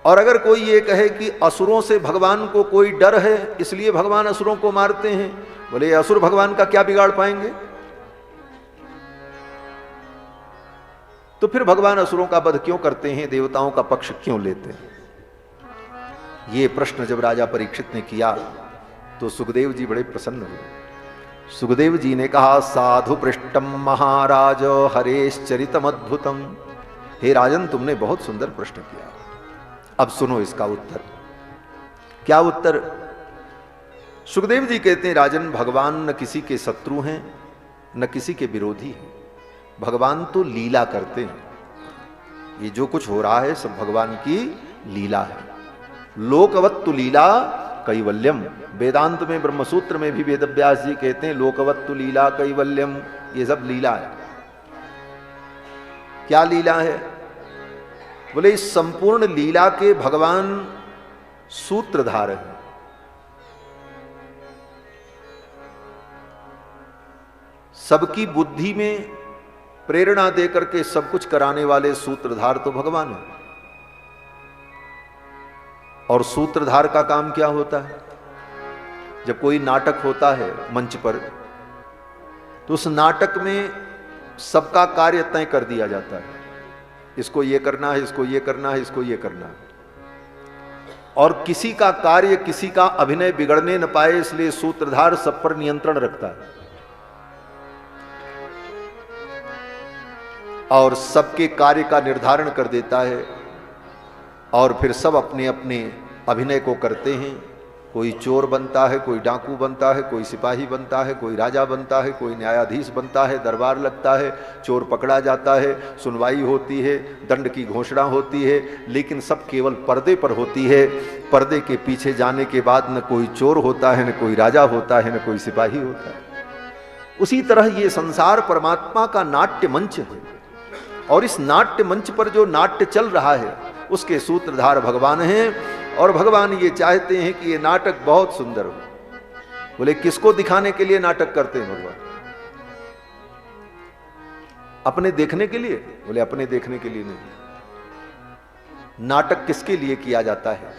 और अगर कोई ये कहे कि असुरों से भगवान को कोई डर है, इसलिए भगवान असुरों को मारते हैं, बोले असुर भगवान का क्या बिगाड़ पाएंगे? तो फिर भगवान असुरों का वध क्यों करते हैं, देवताओं का पक्ष क्यों लेते हैं? ये प्रश्न जब राजा परीक्षित ने किया तो सुखदेव जी बड़े प्रसन्न हुए। सुखदेव जी ने कहा, साधु पृष्ठम महाराज हरेश्चरितम अद्भुतम। हे राजन, तुमने बहुत सुंदर प्रश्न किया। अब सुनो इसका उत्तर। क्या उत्तर? सुखदेव जी कहते हैं, राजन, भगवान न किसी के शत्रु हैं, न किसी के विरोधी हैं। भगवान तो लीला करते हैं। ये जो कुछ हो रहा है सब भगवान की लीला है। लोकवत्तु लीला कैवल्यम। वेदांत में, ब्रह्मसूत्र में भी वेदव्यास जी कहते हैं लोकवत्तु लीला कैवल्यम। ये सब लीला है। क्या लीला है? बोले इस संपूर्ण लीला के भगवान सूत्रधार हैं। सबकी बुद्धि में प्रेरणा देकर के सब कुछ कराने वाले सूत्रधार तो भगवान है। और सूत्रधार का काम क्या होता है? जब कोई नाटक होता है मंच पर, तो उस नाटक में सबका कार्य तय कर दिया जाता है। इसको ये करना है, इसको ये करना है, इसको ये करना है। और किसी का कार्य, किसी का अभिनय बिगड़ने न पाए, इसलिए सूत्रधार सब पर नियंत्रण रखता है और सबके कार्य का निर्धारण कर देता है। और फिर सब अपने अपने अभिनय को करते हैं। कोई चोर बनता है, कोई डाकू बनता है, कोई सिपाही बनता है, कोई राजा बनता है, कोई न्यायाधीश बनता है, दरबार लगता है, चोर पकड़ा जाता है, सुनवाई होती है, दंड की घोषणा होती है, लेकिन सब केवल पर्दे पर होती है। पर्दे के पीछे जाने के बाद न कोई चोर होता है, न कोई राजा होता है, न कोई सिपाही होता है। उसी तरह ये संसार परमात्मा का नाट्य मंच है। और इस नाट्य मंच पर जो नाट्य चल रहा है उसके सूत्रधार भगवान हैं। और भगवान ये चाहते हैं कि ये नाटक बहुत सुंदर हो। बोले किसको दिखाने के लिए नाटक करते हैं भगवान? अपने देखने के लिए? बोले अपने देखने के लिए नहीं। नाटक किसके लिए किया जाता है?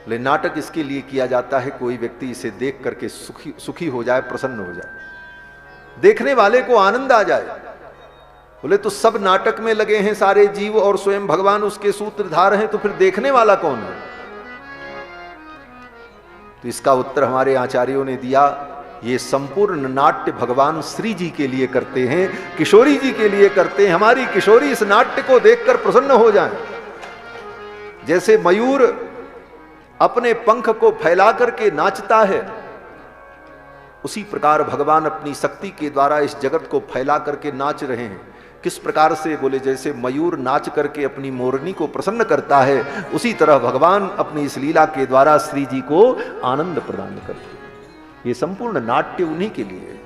बोले नाटक इसके लिए किया जाता है कोई व्यक्ति इसे देख करके सुखी हो जाए, प्रसन्न हो जाए, देखने वाले को आनंद आ जाए। बोले तो सब नाटक में लगे हैं सारे जीव और स्वयं भगवान उसके सूत्रधार हैं, तो फिर देखने वाला कौन है? तो इसका उत्तर हमारे आचार्यों ने दिया, ये संपूर्ण नाट्य भगवान श्री जी के लिए करते हैं, किशोरी जी के लिए करते हैं। हमारी किशोरी इस नाट्य को देखकर प्रसन्न हो जाए। जैसे मयूर अपने पंख को फैला करके नाचता है, उसी प्रकार भगवान अपनी शक्ति के द्वारा इस जगत को फैला करके नाच रहे हैं। किस प्रकार से? बोले जैसे मयूर नाच करके अपनी मोरनी को प्रसन्न करता है, उसी तरह भगवान अपनी इस लीला के द्वारा श्री जी को आनंद प्रदान करते हैं। ये संपूर्ण नाट्य उन्हीं के लिए है।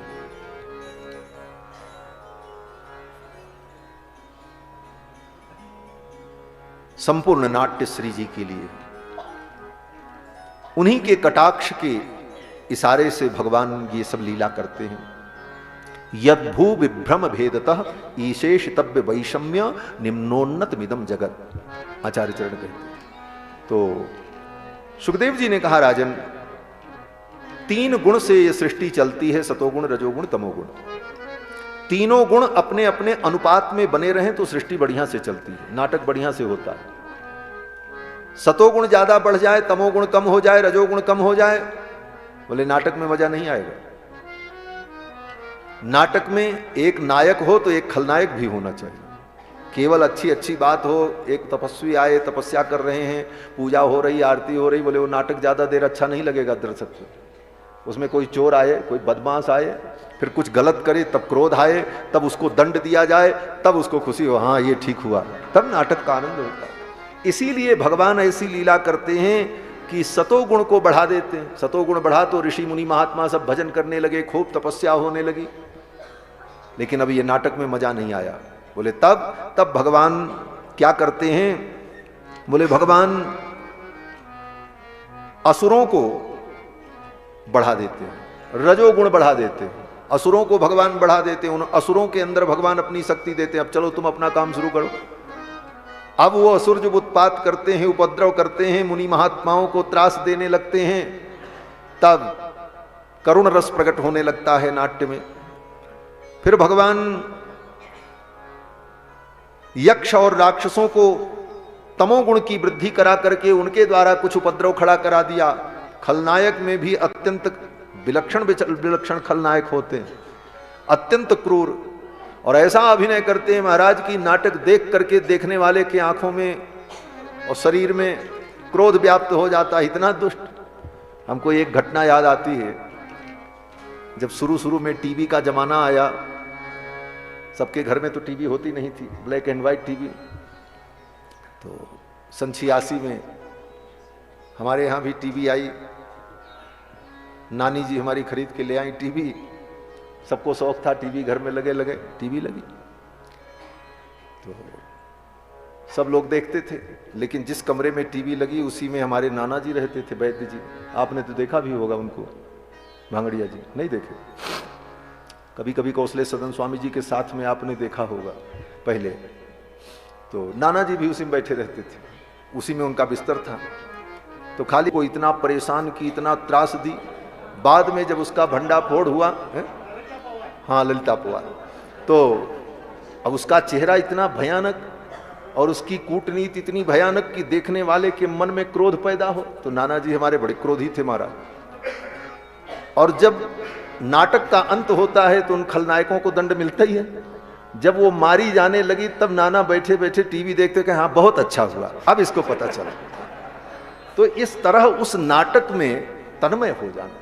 संपूर्ण नाट्य श्री जी के लिए, उन्हीं के कटाक्ष के इशारे से भगवान ये सब लीला करते हैं। यद भू विभ्रम भेदतः ईशेष तव्य वैषम्य निम्नोन्नत मिदम जगत, आचार्य चरण कहते हैं। तो सुखदेव जी ने कहा, राजन 3 गुण से यह सृष्टि चलती है, सतोगुण, रजोगुण, तमोगुण। तीनों गुण अपने अपने अनुपात में बने रहें तो सृष्टि बढ़िया से चलती है, नाटक बढ़िया से होता है। सतोगुण ज्यादा बढ़ जाए, तमोगुण कम हो जाए, रजोगुण कम हो जाए, बोले नाटक में मजा नहीं आएगा। नाटक में एक नायक हो तो एक खलनायक भी होना चाहिए। केवल अच्छी अच्छी बात हो, एक तपस्वी आए, तपस्या कर रहे हैं, पूजा हो रही, आरती हो रही, बोले वो नाटक ज्यादा देर अच्छा नहीं लगेगा दर्शक को। उसमें कोई चोर आए, कोई बदमाश आए, फिर कुछ गलत करे, तब क्रोध आए, तब उसको दंड दिया जाए, तब उसको खुशी हो, हाँ ये ठीक हुआ, तब नाटक का आनंद होता है। इसीलिए भगवान ऐसी लीला करते हैं कि सतोगुण को बढ़ा देते हैं। सतोगुण बढ़ा तो ऋषि मुनि महात्मा सब भजन करने लगे, खूब तपस्या होने लगी। लेकिन अभी ये नाटक में मजा नहीं आया। बोले तब भगवान क्या करते हैं? बोले भगवान असुरों को बढ़ा देते हैं, रजोगुण बढ़ा देते हैं, असुरों को भगवान बढ़ा देते हैं। उन असुरों के अंदर भगवान अपनी शक्ति देते हैं, अब चलो तुम अपना काम शुरू करो। अब वो असुर जब उत्पात करते हैं, उपद्रव करते हैं, मुनि महात्माओं को त्रास देने लगते हैं, तब करुण रस प्रकट होने लगता है नाट्य में। फिर भगवान यक्ष और राक्षसों को तमोगुण की वृद्धि करा करके उनके द्वारा कुछ उपद्रव खड़ा करा दिया। खलनायक में भी अत्यंत विलक्षण खलनायक होते हैं, अत्यंत क्रूर, और ऐसा अभिनय करते हैं महाराज की नाटक देख करके देखने वाले के आंखों में और शरीर में क्रोध व्याप्त हो जाता है, इतना दुष्ट। हमको एक घटना याद आती है, जब शुरू में टीवी का जमाना आया, सबके घर में तो टीवी होती नहीं थी, ब्लैक एंड व्हाइट टीवी। तो सन 86 में हमारे यहाँ भी टीवी आई, नानी जी हमारी खरीद के ले आई टीवी। सबको शौक था टीवी घर में लगे, टीवी लगी तो सब लोग देखते थे। लेकिन जिस कमरे में टीवी लगी उसी में हमारे नाना जी रहते थे, वैद्य जी। आपने तो देखा भी होगा उनको, भांगड़िया जी नहीं देखे? कभी कभी कौशले सदन स्वामी जी के साथ में आपने देखा होगा पहले। तो नाना जी भी उसी में बैठे रहते थे, उसी में उनका बिस्तर था। तो खाली को इतना परेशान की, इतना त्रास दी। बाद में जब उसका भंडाफोड़ हुआ है? हाँ, ललिता पुआ। तो अब उसका चेहरा इतना भयानक और उसकी कूटनीति इतनी भयानक कि देखने वाले के मन में क्रोध पैदा हो। तो नाना जी हमारे बड़े क्रोधी थे महाराज। और जब नाटक का अंत होता है तो उन खलनायकों को दंड मिलता ही है। जब वो मारी जाने लगी तब नाना बैठे बैठे टीवी देखते कि हाँ बहुत अच्छा हुआ, अब इसको पता चला। तो इस तरह उस नाटक में तन्मय हो जाना,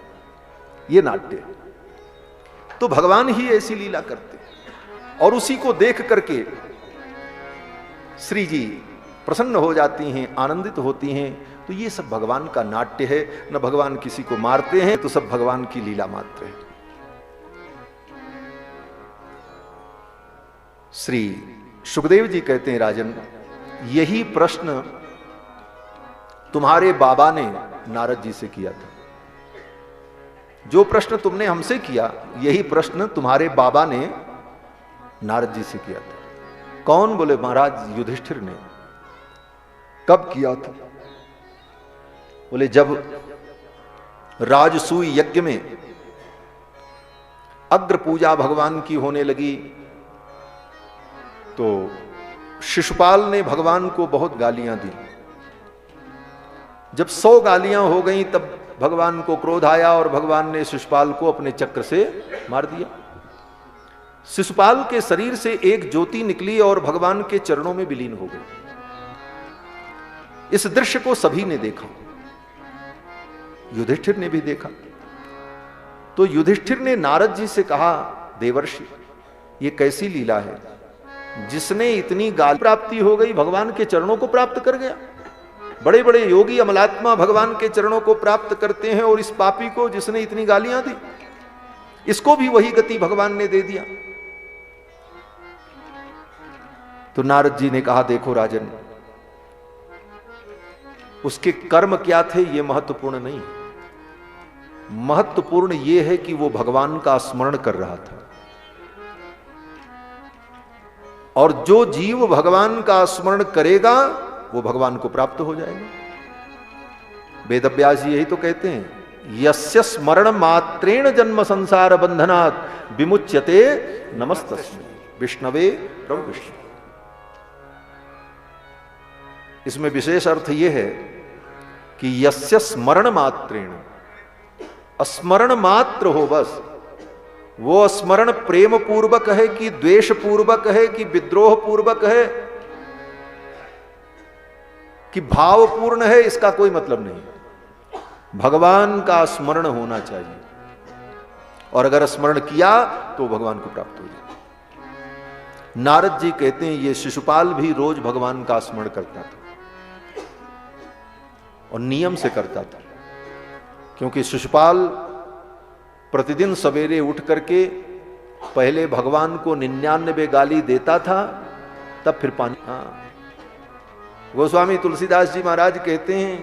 ये नाट्य। तो भगवान ही ऐसी लीला करते और उसी को देख करके श्री जी प्रसन्न हो जाती हैं, आनंदित होती हैं। तो ये सब भगवान का नाट्य है। न भगवान किसी को मारते हैं, तो सब भगवान की लीला मात्र है। श्री सुखदेव जी कहते हैं, राजन यही प्रश्न तुम्हारे बाबा ने नारद जी से किया था। जो प्रश्न तुमने हमसे किया, यही प्रश्न तुम्हारे बाबा ने नारद जी से किया था। कौन? बोले महाराज युधिष्ठिर ने। कब किया था? बोले जब राजसूय यज्ञ में अग्र पूजा भगवान की होने लगी तो शिशुपाल ने भगवान को बहुत गालियां दी। जब 100 गालियां हो गई तब भगवान को क्रोध आया और भगवान ने शिशुपाल को अपने चक्र से मार दिया। शिशुपाल के शरीर से एक ज्योति निकली और भगवान के चरणों में विलीन हो गई। इस दृश्य को सभी ने देखा, युधिष्ठिर ने भी देखा। तो युधिष्ठिर ने नारद जी से कहा, देवर्षि ये कैसी लीला है, जिसने इतनी गाली प्राप्ति हो गई भगवान के चरणों को प्राप्त कर गया। बड़े बड़े योगी अमलात्मा भगवान के चरणों को प्राप्त करते हैं और इस पापी को जिसने इतनी गालियां दी, इसको भी वही गति भगवान ने दे दिया। तो नारद जी ने कहा, देखो राजन, उसके कर्म क्या थे ये महत्वपूर्ण नहीं, महत्वपूर्ण यह है कि वो भगवान का स्मरण कर रहा था। और जो जीव भगवान का स्मरण करेगा वो भगवान को प्राप्त हो जाएगा। वेदव्यास जी यही तो कहते हैं, यस्य स्मरण मात्रेण जन्म संसार बंधनात् विमुच्यते नमस्तस्मै विष्णवे प्रभु विष्णु। इसमें विशेष अर्थ यह है कि यस्य स्मरण मात्रेण, स्मरण मात्र हो बस, वो स्मरण प्रेम पूर्वक है कि द्वेष पूर्वक है कि विद्रोह पूर्वक है कि भावपूर्ण है, इसका कोई मतलब नहीं। भगवान का स्मरण होना चाहिए और अगर स्मरण किया तो भगवान को प्राप्त हो जाए। नारद जी कहते हैं ये शिशुपाल भी रोज भगवान का स्मरण करता था और नियम से करता था, क्योंकि शिशुपाल प्रतिदिन सवेरे उठ करके पहले भगवान को 99 गाली देता था, तब फिर पानी। गोस्वामी तुलसीदास जी महाराज कहते हैं,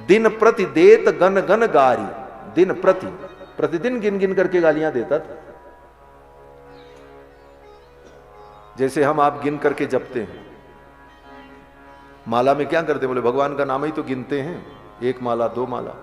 दिन प्रति देत गन गन गारी, दिन प्रतिदिन गिन गिन करके गालियां देता था। जैसे हम आप गिन करके जपते हैं। माला में क्या करते, बोले भगवान का नाम ही तो गिनते हैं, 1 माला 2 माला।